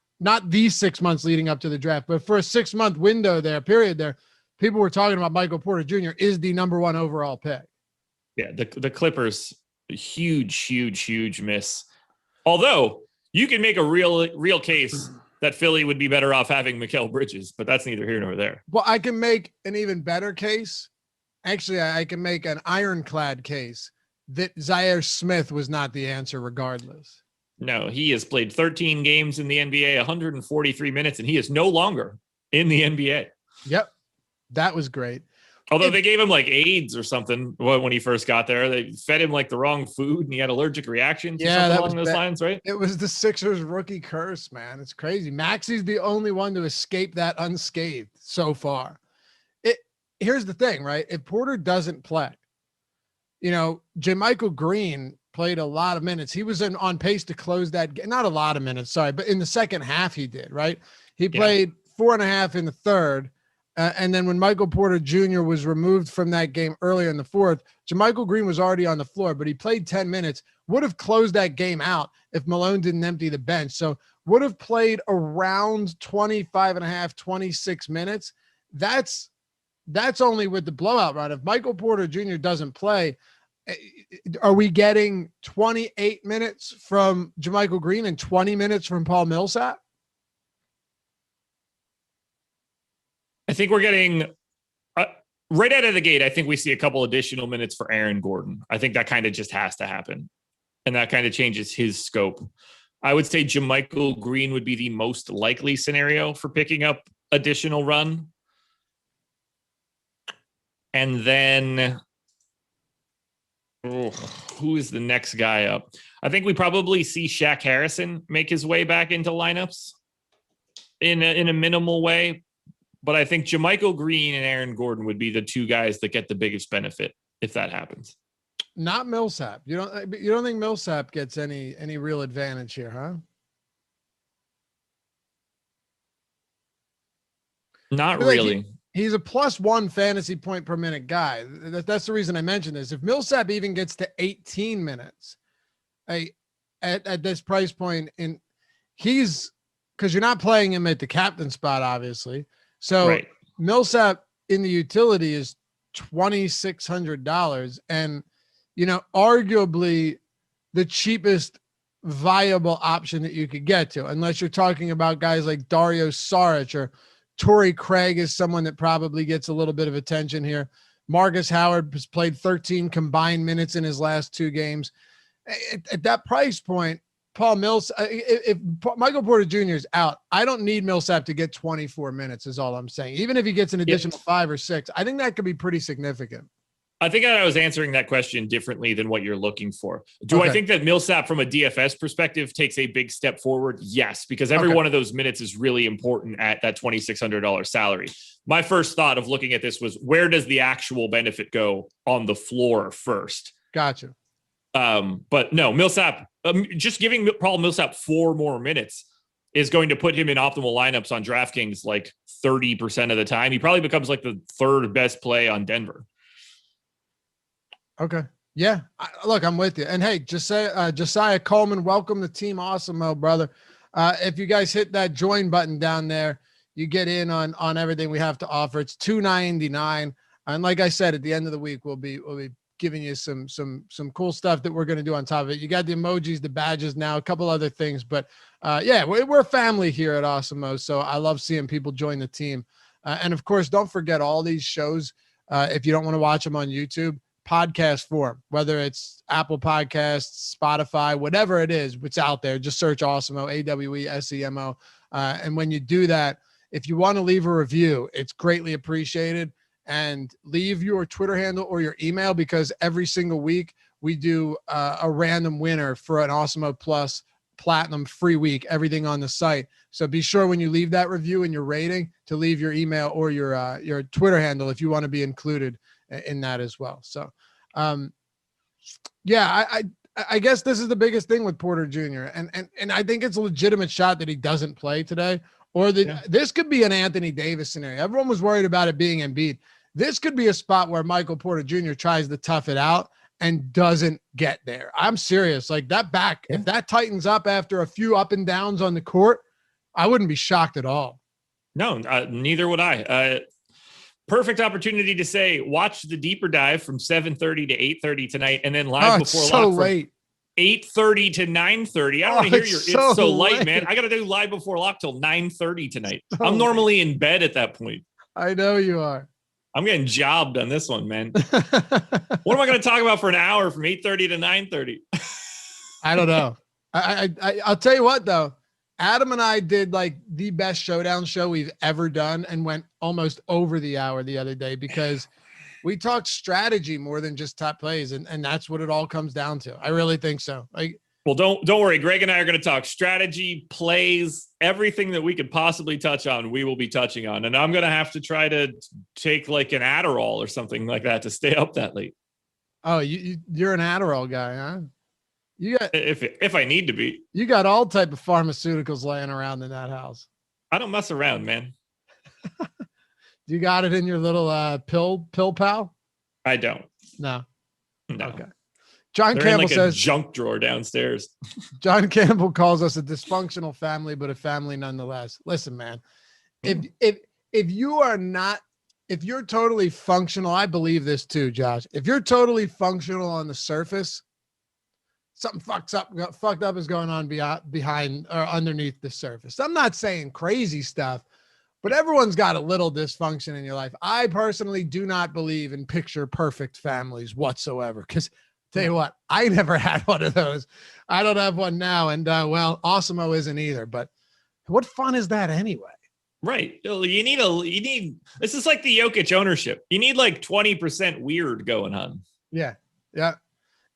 these 6 months leading up to the draft, but for a 6-month window period there, people were talking about Michael Porter Jr. is the number 1 overall pick. Yeah, the Clippers, huge miss. Although you can make a real case that Philly would be better off having Mikal Bridges, but that's neither here nor there. Well, I can make an even better case. Actually, I can make an ironclad case that Zaire Smith was not the answer regardless. No, he has played 13 games in the NBA, 143 minutes, and he is no longer in the NBA. Yep. That was great. Although they gave him like AIDS or something when he first got there. They fed him like the wrong food and he had allergic reactions. Yeah, that along those lines, right? It was the Sixers rookie curse, man. It's crazy. Maxi's the only one to escape that unscathed so far. Here's the thing, right? If Porter doesn't play, JaMychal Green played a lot of minutes. He was on pace to close that game. Not a lot of minutes, sorry, but in the second half he did, right? He played 4.5 in the third. And then when Michael Porter Jr. was removed from that game earlier in the fourth, JaMychal Green was already on the floor, but he played 10 minutes, would have closed that game out if Malone didn't empty the bench. So would have played around 25.5, 26 minutes. That's only with the blowout run. If Michael Porter Jr. doesn't play, are we getting 28 minutes from JaMychal Green and 20 minutes from Paul Millsap? I think we're getting right out of the gate. I think we see a couple additional minutes for Aaron Gordon. I think that kind of just has to happen. And that kind of changes his scope. I would say JaMychal Green would be the most likely scenario for picking up additional run. And then who is the next guy up? I think we probably see Shaq Harrison make his way back into lineups in a minimal way. But I think JaMychal Green and Aaron Gordon would be the 2 guys that get the biggest benefit if that happens. Not Millsap. You don't think Millsap gets any real advantage here, huh? Not really. He's a +1 fantasy point per minute guy. That's the reason I mentioned this. If Millsap even gets to 18 minutes at this price point, and because you're not playing him at the captain spot, obviously. So right. Millsap in the utility is $2,600. And, arguably the cheapest viable option that you could get to, unless you're talking about guys like Dario Saric or Torrey Craig is someone that probably gets a little bit of attention here. Marcus Howard has played 13 combined minutes in his last 2 games. At that price point, Paul Millsap, if Michael Porter Jr. is out, I don't need Millsap to get 24 minutes is all I'm saying. Even if he gets an additional 5 or 6, I think that could be pretty significant. I think I was answering that question differently than what you're looking for. Do I think that Millsap from a DFS perspective takes a big step forward? Yes, because every one of those minutes is really important at that $2,600 salary. My first thought of looking at this was, where does the actual benefit go on the floor first? Gotcha. But no, Millsap, just giving Paul Millsap 4 more minutes is going to put him in optimal lineups on DraftKings like 30% of the time. He probably becomes like the 3rd best play on Denver. Okay. Yeah. Look, I'm with you. And hey, Josiah Coleman, welcome to Team Awesemo, brother. If you guys hit that join button down there, you get in on everything we have to offer. It's $2.99. And like I said, at the end of the week, we'll be giving you some cool stuff that we're going to do on top of it. You got the emojis, the badges now, a couple other things, but yeah, we're a family here at Awesemo. So I love seeing people join the team. And of course, don't forget all these shows. If you don't want to watch them on YouTube, podcast form, whether it's Apple Podcasts, Spotify, whatever it is, it's out there. Just search Awesemo, AWESEMO. And when you do that, if you want to leave a review, it's greatly appreciated. And leave your Twitter handle or your email, because every single week we do a random winner for an Awesemo Plus Platinum free week, everything on the site. So be sure when you leave that review and your rating to leave your email or your Twitter handle if you want to be included in that as well. So, yeah, I guess this is the biggest thing with Porter Jr. And I think it's a legitimate shot that he doesn't play today, or that this could be an Anthony Davis scenario. Everyone was worried about it being Embiid. This could be a spot where Michael Porter Jr. tries to tough it out and doesn't get there. I'm serious. Like that back, if that tightens up after a few up and downs on the court, I wouldn't be shocked at all. No, neither would I. Perfect opportunity to say, watch the deeper dive from 7:30 to 8:30 tonight, and then live before so lock late. 8:30 to 9:30. I don't want to hear your it's so light, late. man. I got to do live before lock till 9:30 tonight. I'm normally in bed at that point. I know you are. I'm getting jobbed on this one, man. What am I going to talk about for an hour from 8:30 to 9:30? I don't know. I'll tell you what, though. Adam and I did like the best showdown show we've ever done and went almost over the hour the other day because we talked strategy more than just top plays. And that's what it all comes down to. I really think so. Like, well, don't worry. Greg and I are going to talk strategy, plays, everything that we could possibly touch on, we will be touching on. And I'm going to have to try to take like an Adderall or something like that to stay up that late. Oh, you're an Adderall guy, huh? You got if I need to be. You got all type of pharmaceuticals laying around in that house. I don't mess around, man. You got it in your little pill pal? I don't. No. Okay. John They're Campbell in like says a junk drawer downstairs. John Campbell calls us a dysfunctional family, but a family nonetheless. Listen, man, if you're totally functional, I believe this too, Josh. If you're totally functional on the surface, something fucked up is going on behind or underneath the surface. I'm not saying crazy stuff, but everyone's got a little dysfunction in your life. I personally do not believe in picture perfect families whatsoever. Because tell you what, I never had one of those. I don't have one now. And well, Awesemo isn't either, but what fun is that anyway? Right. You need, this is like the Jokic ownership. You need like 20% weird going on. Yeah. Yeah.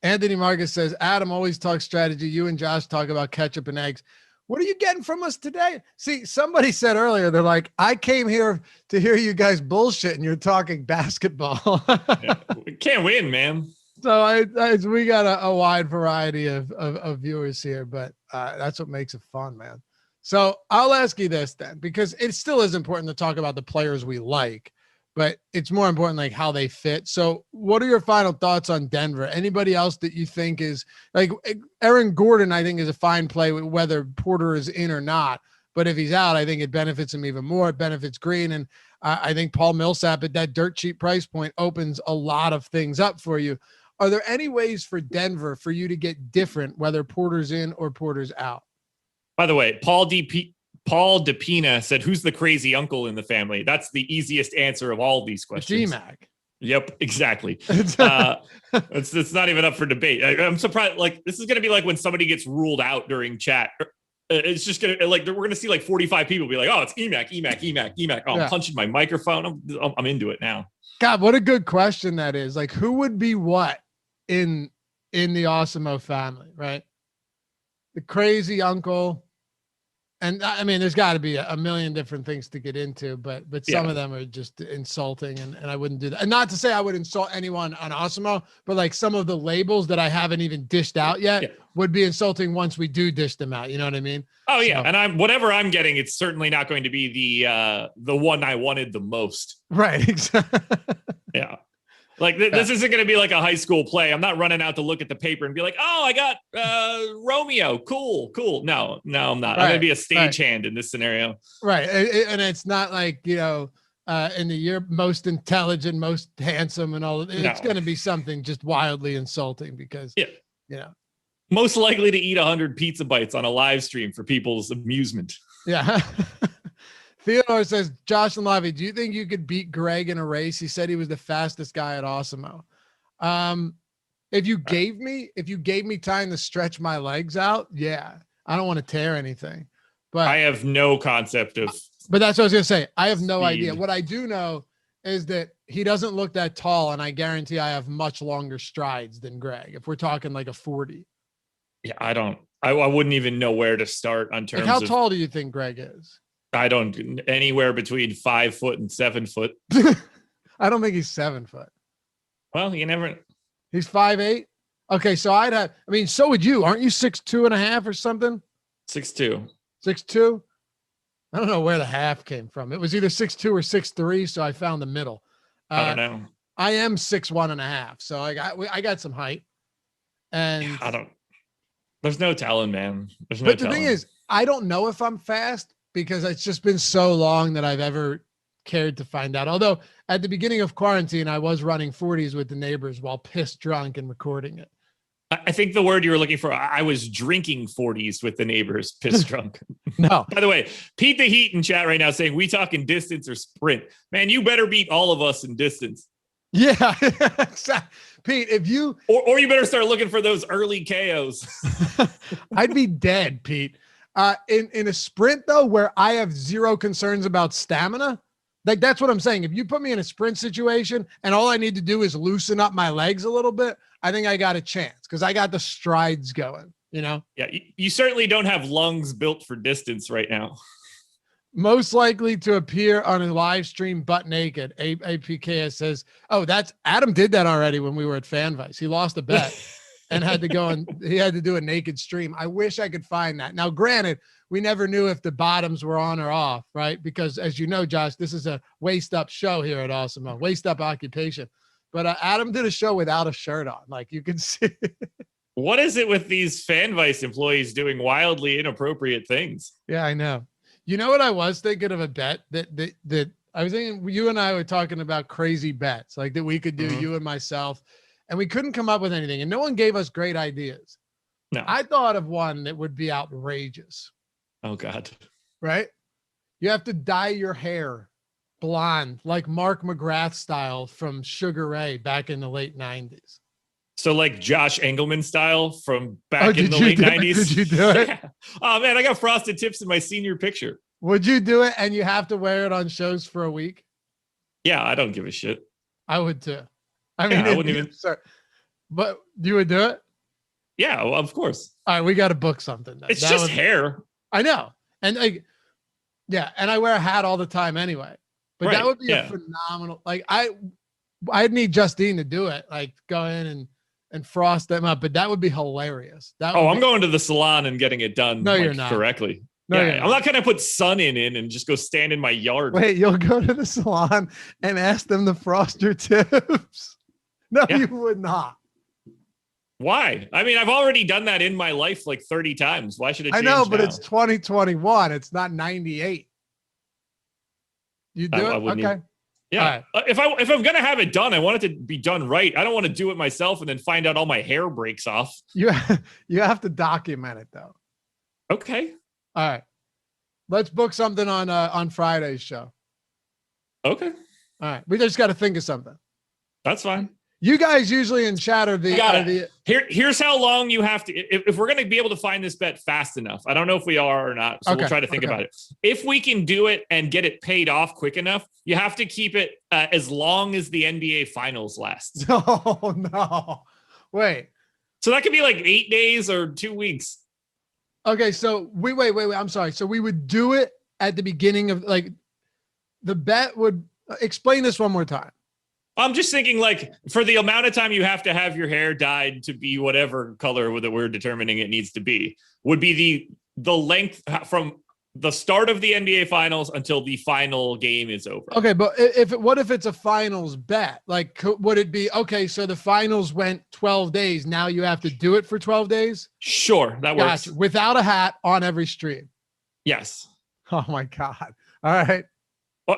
Anthony Marcus says, Adam always talks strategy. You and Josh talk about ketchup and eggs. What are you getting from us today? See, somebody said earlier, they're like, I came here to hear you guys bullshit and you're talking basketball. Yeah, we can't win, man. So we got a wide variety of viewers here, but that's what makes it fun, man. So I'll ask you this then, because it still is important to talk about the players we like, but it's more important like how they fit. So what are your final thoughts on Denver? Anybody else that you think is like Aaron Gordon, I think is a fine play whether Porter is in or not, but if he's out, I think it benefits him even more. It benefits Green. And I think Paul Millsap at that dirt cheap price point opens a lot of things up for you. Are there any ways for Denver for you to get different, whether Porter's in or Porter's out? By the way, Paul DePina said, who's the crazy uncle in the family? That's the easiest answer of all these questions. G-Mac. Yep, exactly. It's not even up for debate. I'm surprised. Like, this is going to be like when somebody gets ruled out during chat. It's just going to like, we're going to see like 45 people be like, oh, it's EMAC. Oh, I'm punching my microphone. I'm into it now. God, what a good question that is. Like, who would be what in the Awesemo family, right? The crazy uncle. And I mean, there's got to be a million different things to get into, but some of them are just insulting, and I wouldn't do that. And not to say I would insult anyone on Awesemo, but like some of the labels that I haven't even dished out yet would be insulting once we do dish them out. You know what I mean? Oh yeah. So, and whatever I'm getting, it's certainly not going to be the one I wanted the most. Right. Exactly. Yeah. Like this isn't going to be like a high school play. I'm not running out to look at the paper and be like, oh, I got Romeo. Cool. No, I'm not. Right. I'm going to be a stagehand in this scenario. Right. And it's not like, in the year most intelligent, most handsome and all. It's going to be something just wildly insulting because, most likely to eat 100 pizza bites on a live stream for people's amusement. Yeah. Theodore says, Josh and Lavi, do you think you could beat Greg in a race? He said he was the fastest guy at Awesemo. If you gave me time to stretch my legs out, yeah. I don't want to tear anything. But I have no concept of. But that's what I was gonna say. I have no idea. What I do know is that he doesn't look that tall, and I guarantee I have much longer strides than Greg. If we're talking like a 40. Yeah, I wouldn't even know where to start on terms. Like how tall do you think Greg is? I don't anywhere between 5 foot and 7 foot. I don't think he's 7 foot. Well, you never. He's 5'8". Okay, so so would you? Aren't you 6'2.5" or something? 6'2". 6'2". I don't know where the half came from. It was either 6'2" or 6'3", so I found the middle. I don't know. I am 6'1.5", so I got some height. And there's no telling, man. But the thing is, I don't know if I'm fast because it's just been so long that I've ever cared to find out. Although at the beginning of quarantine, I was running 40s with the neighbors while pissed drunk and recording it. I think the word you were looking for, I was drinking 40s with the neighbors, pissed drunk. No. By the way, Pete the Heat in chat right now saying, we talking distance or sprint? Man, you better beat all of us in distance. Yeah, exactly. Pete, if you... Or you better start looking for those early KOs. I'd be dead, Pete. In a sprint, though, where I have zero concerns about stamina, like that's what I'm saying. If you put me in a sprint situation and all I need to do is loosen up my legs a little bit, I think I got a chance because I got the strides going, Yeah, you certainly don't have lungs built for distance right now. Most likely to appear on a live stream butt naked. APKS says, oh, Adam did that already when we were at FanVice. He lost a bet and had to do a naked stream. I wish I could find that. Now, granted, we never knew if the bottoms were on or off, right? Because as you know, Josh, this is a waist up show here at Awesemo, waist up occupation. But Adam did a show without a shirt on. Like you can see. What is it with these FanVice employees doing wildly inappropriate things? Yeah, I know. You know what I was thinking of a bet that I was thinking you and I were talking about crazy bets like that we could do, you and myself, and we couldn't come up with anything and no one gave us great ideas. No. I thought of one that would be outrageous. Oh God. Right? You have to dye your hair blonde, like Mark McGrath style from Sugar Ray back in the late 90s. So like Josh Engleman style from back in the late 90s. Did you do it? Yeah. Oh man, I got frosted tips in my senior picture. Would you do it and you have to wear it on shows for a week? Yeah, I don't give a shit. I would too. I mean, I wouldn't even. But you would do it? Yeah, well, of course. All right, we got to book something. Then. It's just hair. I know. And like, yeah, and I wear a hat all the time anyway. But that would be a phenomenal. Like I'd need Justine to do it. Like go in and frost them up. But that would be hilarious. I'm going to the salon and getting it done. No, you're not. Correctly. No, I'm not going to put sun in and just go stand in my yard. Wait, you'll go to the salon and ask them to frost your tips? No, you would not. Why? I mean, I've already done that in my life like 30 times. Why should it change I know, but now? it's 2021. It's not 98. You do it? Okay. Yeah. Right. If I'm going to have it done, I want it to be done right. I don't want to do it myself and then find out all my hair breaks off. You have to document it though. Okay. All right. Let's book something on Friday's show. Okay. All right. We just got to think of something. That's fine. You guys usually in chat are here's how long you have to, if we're going to be able to find this bet fast enough. I don't know if we are or not. So we'll try to think about it. If we can do it and get it paid off quick enough, you have to keep it as long as the NBA finals lasts. Oh no. Wait. So that could be like 8 days or 2 weeks. Okay. So wait. I'm sorry. So we would do it at the beginning of like the bet would explain this one more time. I'm just thinking like for the amount of time you have to have your hair dyed to be whatever color that we're determining it needs to be would be the length from the start of the NBA Finals until the final game is over. Okay, but what if it's a finals bet? Like, would it be okay? So the finals went 12 days. Now you have to do it for 12 days. Sure, that works. Gotcha. Without a hat on every stream. Yes. Oh my God. All right.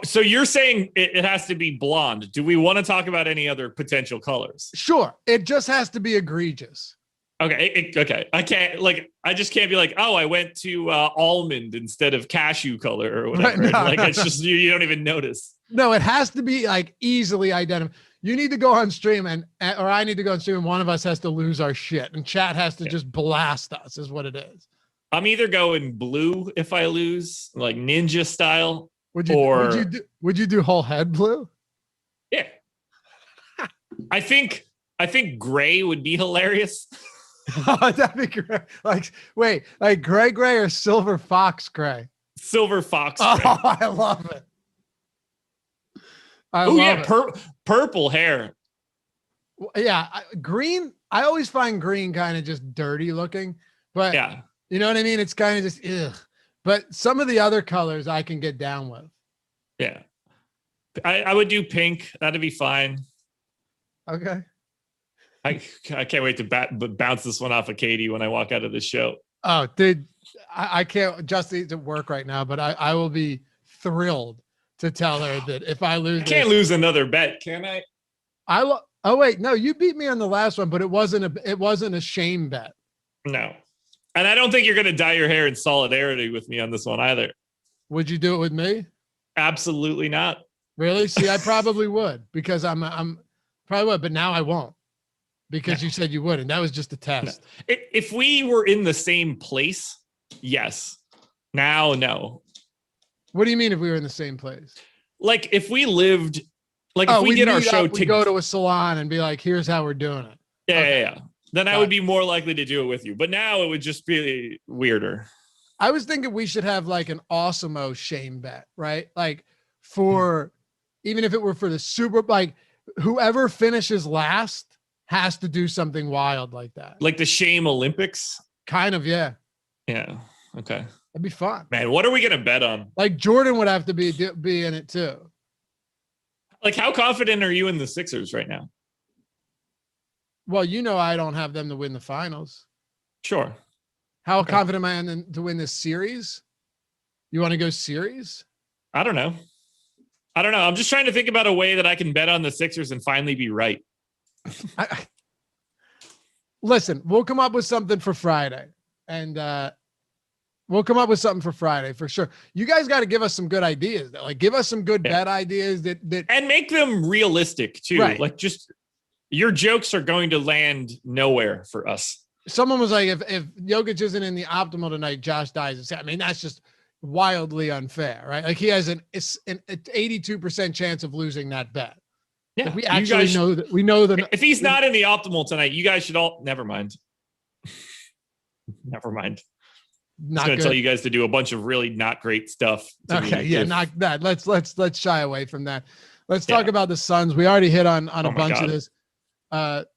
So you're saying it has to be blonde. Do we want to talk about any other potential colors? Sure. It just has to be egregious. Okay. Okay. I just can't be like, oh, I went to almond instead of cashew color or whatever. Right, It's just, you don't even notice. No, it has to be like easily identifiable. You need to go on stream or I need to go on stream and one of us has to lose our shit and chat has to just blast us is what it is. I'm either going blue if I lose, like ninja style. Would you do whole head blue? Yeah. I think gray would be hilarious. Oh, that'd be great. Like gray or silver fox gray? Silver fox gray. Oh, I love it. I love it. Purple hair. Yeah, green. I always find green kind of just dirty looking, but yeah, you know what I mean? It's kind of just ugh. But some of the other colors I can get down with. Yeah. I would do pink. That'd be fine. Okay. I can't wait to bounce this one off of Katie when I walk out of the show. Oh, dude, I can't just eat at work right now, but I will be thrilled to tell her that if I lose, I can't lose another bet, can I? Oh wait, no, you beat me on the last one, but it wasn't a shame bet. No. And I don't think you're going to dye your hair in solidarity with me on this one either. Would you do it with me? Absolutely not. Really? See, I probably would because I'm probably would, but now I won't because you said you would. And that was just a test. No. If we were in the same place, yes. Now, no. What do you mean if we were in the same place? Like if we lived, like if we did our show to go to a salon and be like, here's how we're doing it. Yeah. Then I would be more likely to do it with you. But now it would just be weirder. I was thinking we should have like an Awesemo shame bet, right? Like for, even if it were for the Super, like whoever finishes last has to do something wild like that. Like the shame Olympics? Kind of, yeah. Yeah. Okay. That'd be fun. Man, what are we going to bet on? Like Jordan would have to be in it too. Like how confident are you in the Sixers right now? Well, you know, I don't have them to win the finals. Sure. How confident am I in them to win this series? You want to go series? I don't know. I'm just trying to think about a way that I can bet on the Sixers and finally be right. Listen, we'll come up with something for Friday. And we'll come up with something for Friday for sure. You guys got to give us some good ideas though. Like give us some good bet ideas that and make them realistic too. Right. Like just your jokes are going to land nowhere for us. Someone was like, if Jokic isn't in the optimal tonight, Josh dies. I mean, that's just wildly unfair, right? Like he has an 82% chance of losing that bet. Yeah, like we actually know that. If he's not in the optimal tonight, you guys should all. Never mind. Never mind. Not going to tell you guys to do a bunch of really not great stuff. Okay, yeah, not that. Let's shy away from that. Let's talk about the Suns. We already hit on a bunch of this.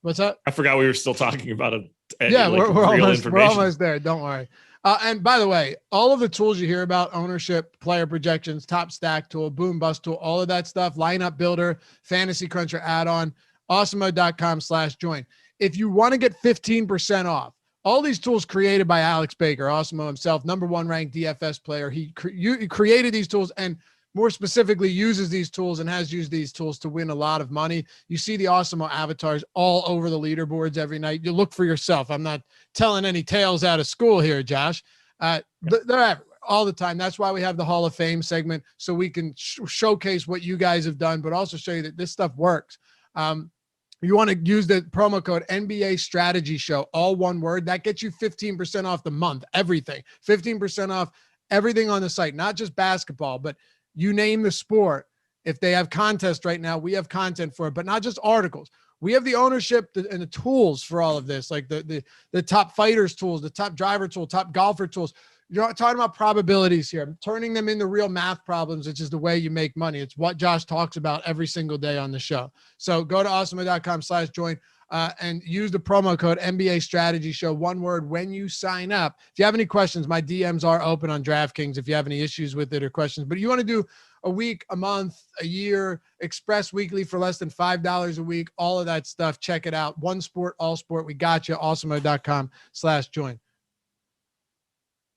What's up? I forgot we were still talking about it. Yeah, we're almost there. Don't worry. And by the way, all of the tools you hear about, ownership, player projections, top stack tool, boom bust tool, all of that stuff, lineup builder, fantasy cruncher add-on, awesemo.com/join. If you want to get 15% off, all these tools created by Alex Baker, Awesemo himself, #1 ranked DFS player. He created these tools and more specifically uses these tools and has used these tools to win a lot of money. You see the Awesemo avatars all over the leaderboards every night. You look for yourself. I'm not telling any tales out of school here, Josh. They're everywhere all the time. That's why we have the Hall of Fame segment, so we can showcase what you guys have done, but also show you that this stuff works. You want to use the promo code NBA Strategy Show, all one word. That gets you 15% off the month, everything. 15% off everything on the site, not just basketball, but you name the sport. If they have contests right now, we have content for it, but not just articles. We have the ownership and the tools for all of this, like the top fighters tools, the top driver tool, top golfer tools. You're talking about probabilities here. I'm turning them into real math problems, which is the way you make money. It's what Josh talks about every single day on the show. So go to awesemo.com/join. and use the promo code NBA Strategy Show, one word, when you sign up. If you have any questions, my DMs are open on DraftKings if you have any issues with it or questions. But you want to do a week, a month, a year, Express Weekly for less than $5 a week, all of that stuff, check it out. One sport, all sport. We got you. Awesemo.com/join.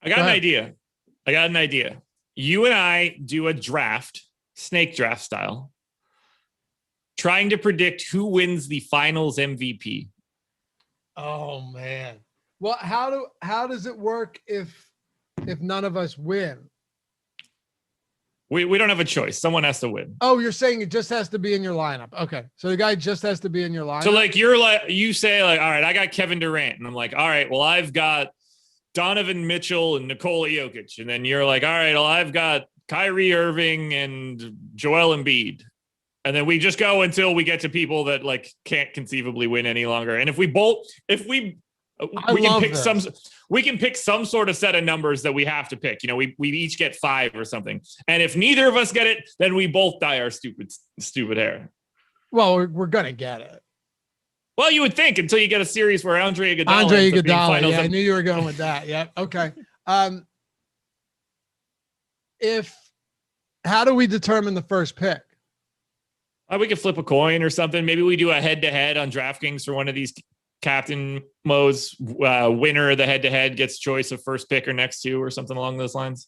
I got an idea. You and I do a draft, snake draft style, trying to predict who wins the finals MVP. Oh man. Well, how does it work if none of us win? We don't have a choice. Someone has to win. Oh, you're saying it just has to be in your lineup. Okay. So the guy just has to be in your lineup. So you say all right, I got Kevin Durant. And I'm like, all right, well, I've got Donovan Mitchell and Nikola Jokic. And then you're like, all right, well, I've got Kyrie Irving and Joel Embiid. And then we just go until we get to people that can't conceivably win any longer. And we can pick some sort of set of numbers that we have to pick. We each get 5 or something. And if neither of us get it, then we both dye our stupid hair. Well, we're going to get it. Well, you would think until you get a series where Andre Iguodala. Yeah, I knew you were going with that. Yeah. Okay. How do we determine the first pick? We could flip a coin or something. Maybe we do a head-to-head on DraftKings for one of these captain modes. Winner of the head-to-head gets choice of first pick or next 2 or something along those lines.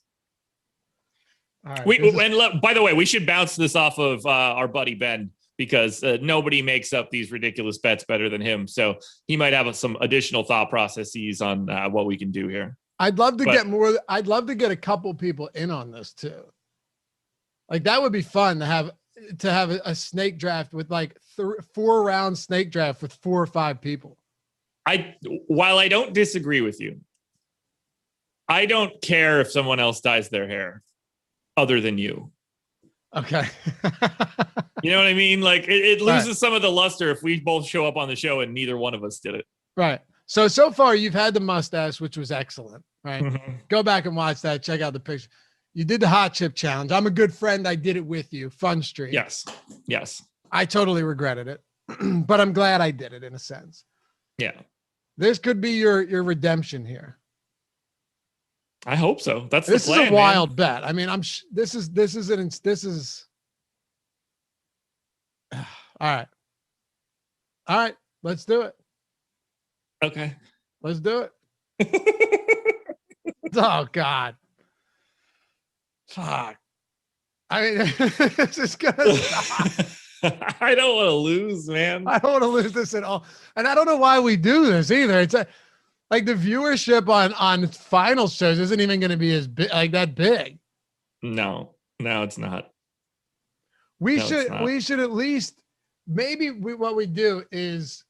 All right, by the way, we should bounce this off of our buddy Ben, because nobody makes up these ridiculous bets better than him. So he might have some additional thought processes on what we can do here. I'd love to get a couple people in on this too. That would be fun to have a snake draft with 4-round snake draft with 4 or 5 people. While I don't disagree with you, I don't care if someone else dyes their hair other than you. Okay. You know what I mean? It loses some of the luster if we both show up on the show and neither one of us did it. Right. So far you've had the mustache, which was excellent. Right. Mm-hmm. Go back and watch that. Check out the picture. You did the hot chip challenge. I'm a good friend. I did it with you. Fun stream. Yes. I totally regretted it, but I'm glad I did it in a sense. Yeah. This could be your redemption here. I hope so. This is a wild bet. I mean, this is all right. Let's do it. Okay. Let's do it. Oh God. Fuck. I mean, this is gonna stop. I don't want to lose, man. I don't want to lose this at all. And I don't know why we do this either. It's the viewership on final shows isn't even going to be as big, that big. No, it's not. We should at least, what we do is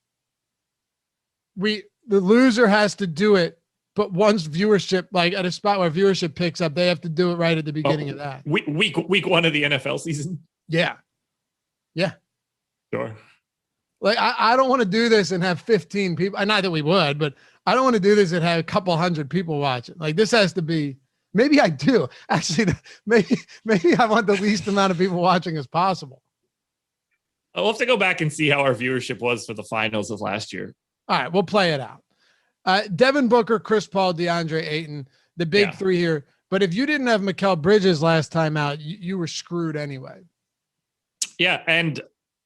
the loser has to do it. But once viewership, at a spot where viewership picks up, they have to do it right at the beginning of that. Week 1 of the NFL season. Yeah. Sure. I don't want to do this and have 15 people. Not that we would, but I don't want to do this and have a couple hundred people watching. This has to be. Maybe I do actually. Maybe I want the least amount of people watching as possible. I'll have to go back and see how our viewership was for the finals of last year. All right, we'll play it out. Devin Booker, Chris Paul, DeAndre Ayton, the big 3 here. But if you didn't have Mikal Bridges last time out, you were screwed anyway. Yeah, and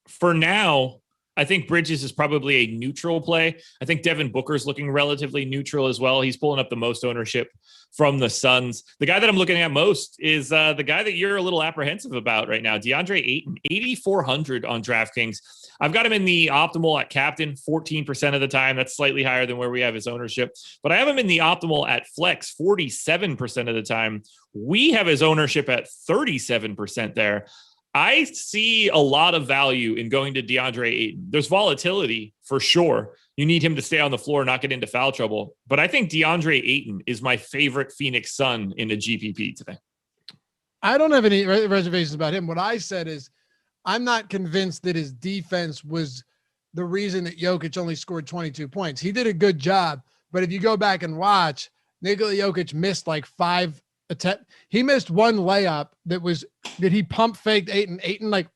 for now, I think Bridges is probably a neutral play. I think Devin Booker's looking relatively neutral as well. He's pulling up the most ownership from the Suns. The guy that I'm looking at most is the guy that you're a little apprehensive about right now, DeAndre Ayton, 8,400 on DraftKings. I've got him in the optimal at captain 14% of the time. That's slightly higher than where we have his ownership. But I have him in the optimal at flex 47% of the time. We have his ownership at 37% there. I see a lot of value in going to DeAndre Ayton. There's volatility for sure. You need him to stay on the floor, not get into foul trouble. But I think DeAndre Ayton is my favorite Phoenix Sun in a GPP today. I don't have any reservations about him. What I said is I'm not convinced that his defense was the reason that Jokic only scored 22 points. He did a good job, but if you go back and watch, Nikola Jokic missed 5 attempts. He missed one layup that he pump faked Ayton. Ayton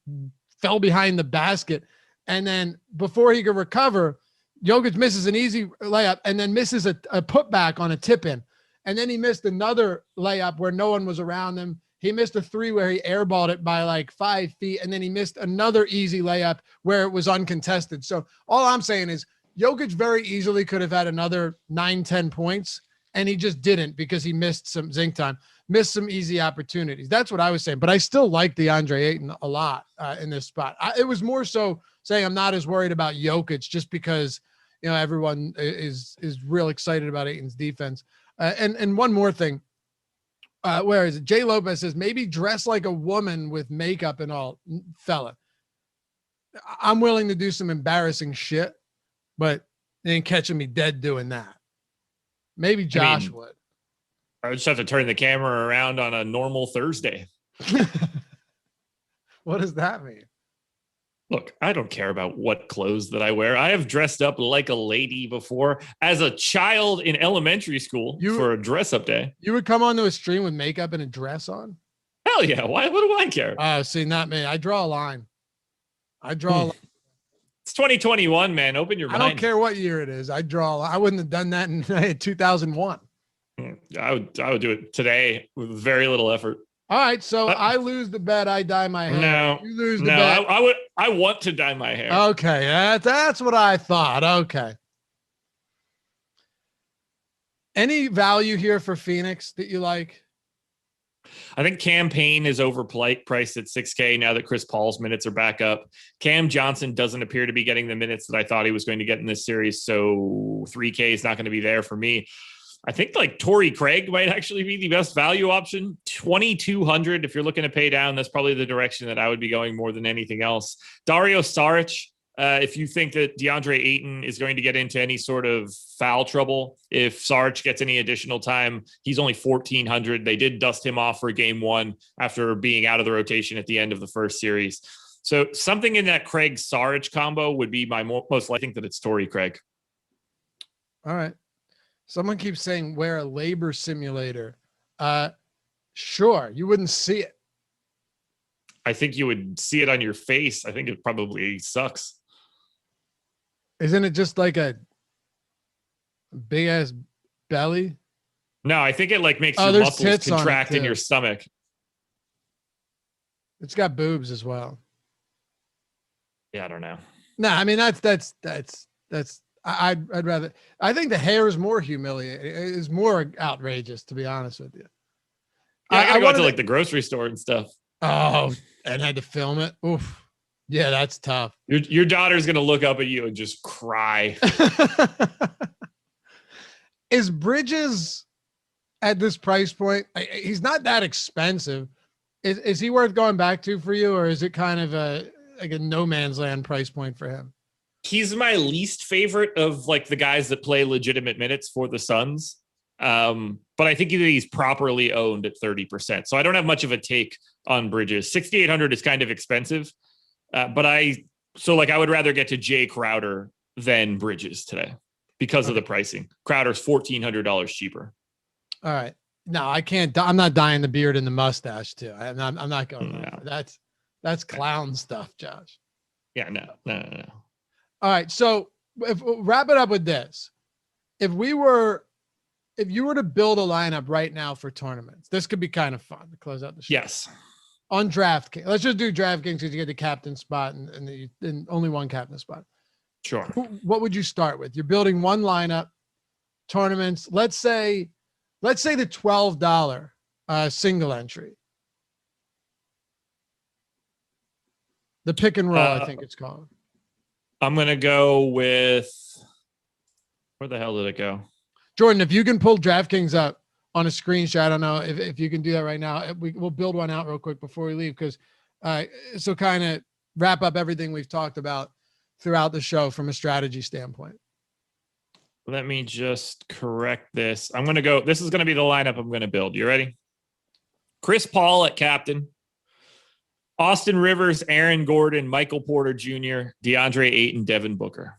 fell behind the basket. And then before he could recover, Jokic misses an easy layup and then misses a putback on a tip in. And then he missed another layup where no one was around him. He missed a three where he airballed it by like 5 feet. And then he missed another easy layup where it was uncontested. So all I'm saying is Jokic very easily could have had another 9-10 points. And he just didn't because he missed some zinc time, missed some easy opportunities. That's what I was saying. But I still like DeAndre Ayton a lot in this spot. It was more so saying I'm not as worried about Jokic just because, everyone is real excited about Ayton's defense. And one more thing. Where is it? Jay Lopez says, maybe dress like a woman with makeup and all. Fella, I'm willing to do some embarrassing shit, but they ain't catching me dead doing that. Maybe Josh would. I would just have to turn the camera around on a normal Thursday. What does that mean? Look, I don't care about what clothes that I wear. I have dressed up like a lady before as a child in elementary school for a dress-up day. You would come onto a stream with makeup and a dress on? Hell yeah. Why? What do I care? Oh, see, not me. I draw a line. It's 2021, man. Open your mind. I don't care what year it is. I wouldn't have done that in 2001. I would do it today with very little effort. All right, so I lose the bet. I dye my hair. No, you lose the bet. I want to dye my hair. Okay, that's what I thought. Okay. Any value here for Phoenix that you like? I think Cam Payne is overpriced at $6K now that Chris Paul's minutes are back up. Cam Johnson doesn't appear to be getting the minutes that I thought he was going to get in this series, so $3K is not going to be there for me. I think like Torrey Craig might actually be the best value option. 2,200. If you're looking to pay down, that's probably the direction that I would be going more than anything else. Dario Saric, if you think that DeAndre Ayton is going to get into any sort of foul trouble, if Saric gets any additional time, he's only 1,400. They did dust him off for game one after being out of the rotation at the end of the first series. So something in that Craig Saric combo would be my most likely. I think that it's Torrey Craig. All right. Someone keeps saying wear a labor simulator. Sure, you wouldn't see it. I think you would see it on your face. I think it probably sucks. Isn't it just like a big ass belly? No, I think it like makes your muscles contract in your stomach. It's got boobs as well. Yeah, I don't know. No, I mean that's I'd rather. I think the hair is more humiliating. Is more outrageous, to be honest with you. Yeah, I gotta go to like the grocery store and stuff. Oh, and had to film it. Oof. Yeah, that's tough. Your daughter's gonna look up at you and just cry. Is Bridges at this price point? He's not that expensive. Is he worth going back to for you, or is it kind of a no man's land price point for him? He's my least favorite of like the guys that play legitimate minutes for the Suns. But I think he's properly owned at 30%. So I don't have much of a take on Bridges. 6,800 is kind of expensive. But I would rather get to Jay Crowder than Bridges today because of the pricing. Crowder's $1,400 cheaper. All right. No, I can't. I'm not dyeing the beard and the mustache too. I'm not going. No. That's clown stuff, Josh. Yeah, no. All right, so wrap it up with this. If you were to build a lineup right now for tournaments, this could be kind of fun to close out the show. Yes. On DraftKings, let's just do DraftKings because you get the captain spot and only one captain spot. Sure. What would you start with? You're building one lineup, tournaments. Let's say the $12 single entry. The pick and roll, I think it's called. I'm going to go with, where the hell did it go? Jordan, if you can pull DraftKings up on a screenshot, I don't know if you can do that right now. We'll build one out real quick before we leave because so kind of wrap up everything we've talked about throughout the show from a strategy standpoint. Let me just correct this. I'm going to go, this is going to be the lineup I'm going to build. You ready? Chris Paul at captain. Austin Rivers, Aaron Gordon, Michael Porter Jr., DeAndre Ayton, Devin Booker.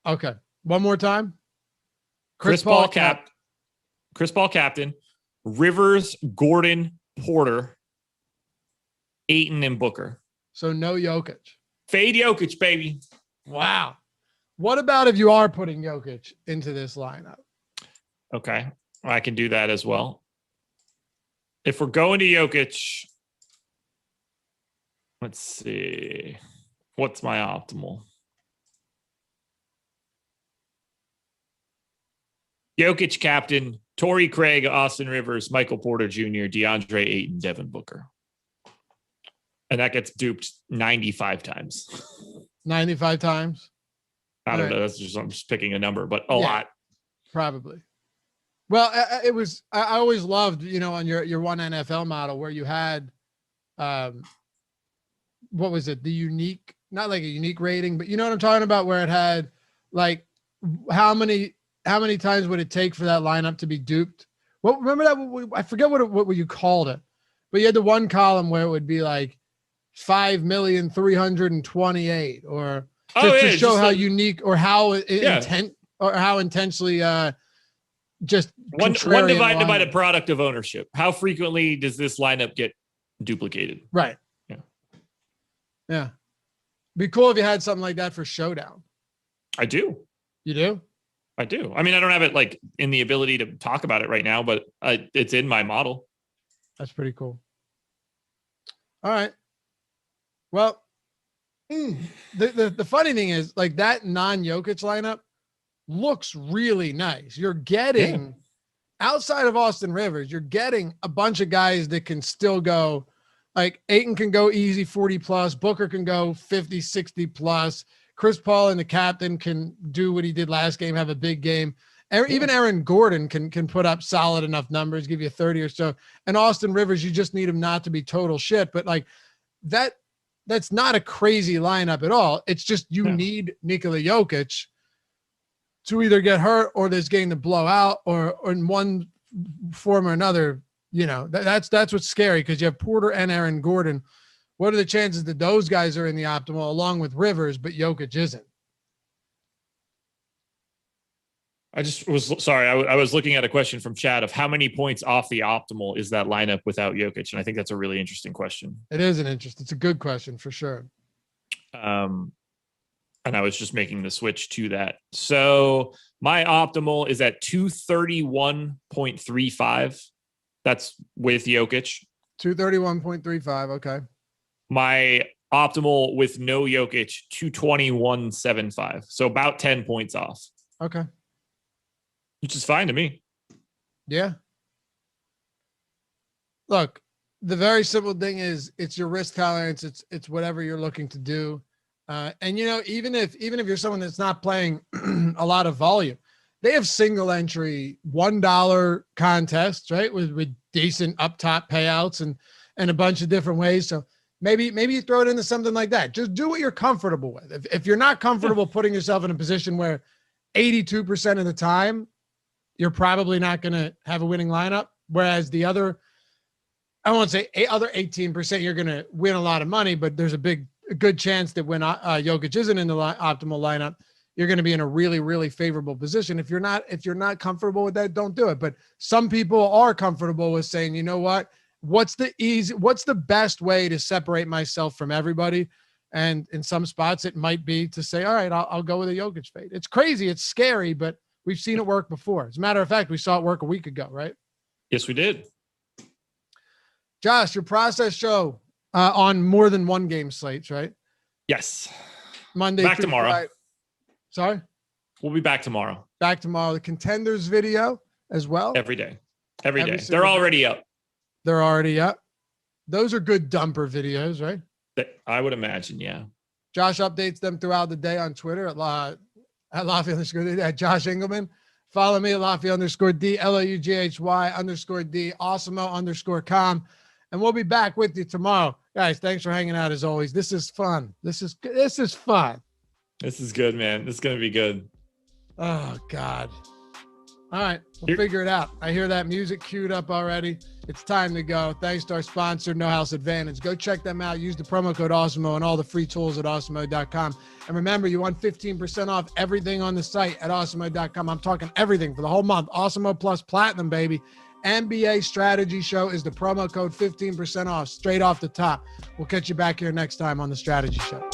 Okay. One more time. Chris Paul captain. Rivers, Gordon, Porter, Ayton, and Booker. So no Jokic. Fade Jokic, baby. Wow. What about if you are putting Jokic into this lineup? Okay. I can do that as well. If we're going to Jokic, let's see. What's my optimal? Jokic captain, Torrey Craig, Austin Rivers, Michael Porter Jr., DeAndre Ayton, Devin Booker. And that gets duped 95 times. 95 times? I don't know. I'm just picking a number, but a lot. Probably. Well, I always loved, on your one NFL model where you had, what was it? The unique, not like a unique rating, but you know what I'm talking about, where it had like how many times would it take for that lineup to be duped? Well, remember that? I forget what you called it, but you had the one column where it would be like 5,328 or to show how unique or how intent or how intentionally just one divided by the product of ownership. How frequently does this lineup get duplicated? Right. Yeah. Be cool if you had something like that for Showdown. I do. You do? I do. I mean, I don't have it like in the ability to talk about it right now, but it's in my model. That's pretty cool. All right. Well, the funny thing is, like, that non-Jokic lineup looks really nice. You're getting outside of Austin Rivers, you're getting a bunch of guys that can still go. Like, Ayton can go easy 40 plus, Booker can go 50, 60 plus. Chris Paul and the captain can do what he did last game, have a big game. Even Aaron Gordon can put up solid enough numbers, give you 30 or so. And Austin Rivers, you just need him not to be total shit. But like that's not a crazy lineup at all. It's just you need Nikola Jokic to either get hurt or this game to blow out or in one form or another. That's what's scary because you have Porter and Aaron Gordon. What are the chances that those guys are in the optimal along with Rivers, but Jokic isn't? I was looking at a question from Chad of how many points off the optimal is that lineup without Jokic? And I think that's a really interesting question. It is it's a good question for sure. And I was just making the switch to that. So my optimal is at 231.35. That's with Jokic. 231.35. Okay. My optimal with no Jokic, 221.75. So about 10 points off. Okay. Which is fine to me. Yeah. Look, the very simple thing is it's your risk tolerance. It's whatever you're looking to do. And even if you're someone that's not playing a lot of volume, they have single entry $1 contests, right? With decent up top payouts and a bunch of different ways. So maybe you throw it into something like that. Just do what you're comfortable with. If you're not comfortable putting yourself in a position where 82% of the time you're probably not going to have a winning lineup, whereas the other, I won't say other 18%, you're going to win a lot of money, but there's a good chance that when Jokic isn't in the optimal lineup, you're going to be in a really, really favorable position. If you're not comfortable with that, don't do it. But some people are comfortable with saying, you know what? What's the best way to separate myself from everybody? And in some spots, it might be to say, all right, I'll go with a Jokic fade. It's crazy. It's scary, but we've seen it work before. As a matter of fact, we saw it work a week ago, right? Yes, we did. Josh, your process show on more than one game slates, right? Yes. Monday. Back tomorrow. Friday. Sorry? We'll be back tomorrow. Back tomorrow. The contenders video as well. Every day. They're already up. They're already up. Those are good dumper videos, right? I would imagine, yeah. Josh updates them throughout the day on Twitter at Loughran_D, at Josh Engleman. Follow me at Loughran_D, LOUGHY_D, Awesemo_com. And we'll be back with you tomorrow. Guys, thanks for hanging out as always. This is fun. This is fun. This is good, man. This is going to be good. Oh, God. All right. We'll figure it out. I hear that music queued up already. It's time to go. Thanks to our sponsor, No House Advantage. Go check them out. Use the promo code Awesemo and all the free tools at Awesemo.com. And remember, you want 15% off everything on the site at Awesemo.com. I'm talking everything for the whole month. Awesemo plus Platinum, baby. NBA Strategy Show is the promo code, 15% off straight off the top. We'll catch you back here next time on the Strategy Show.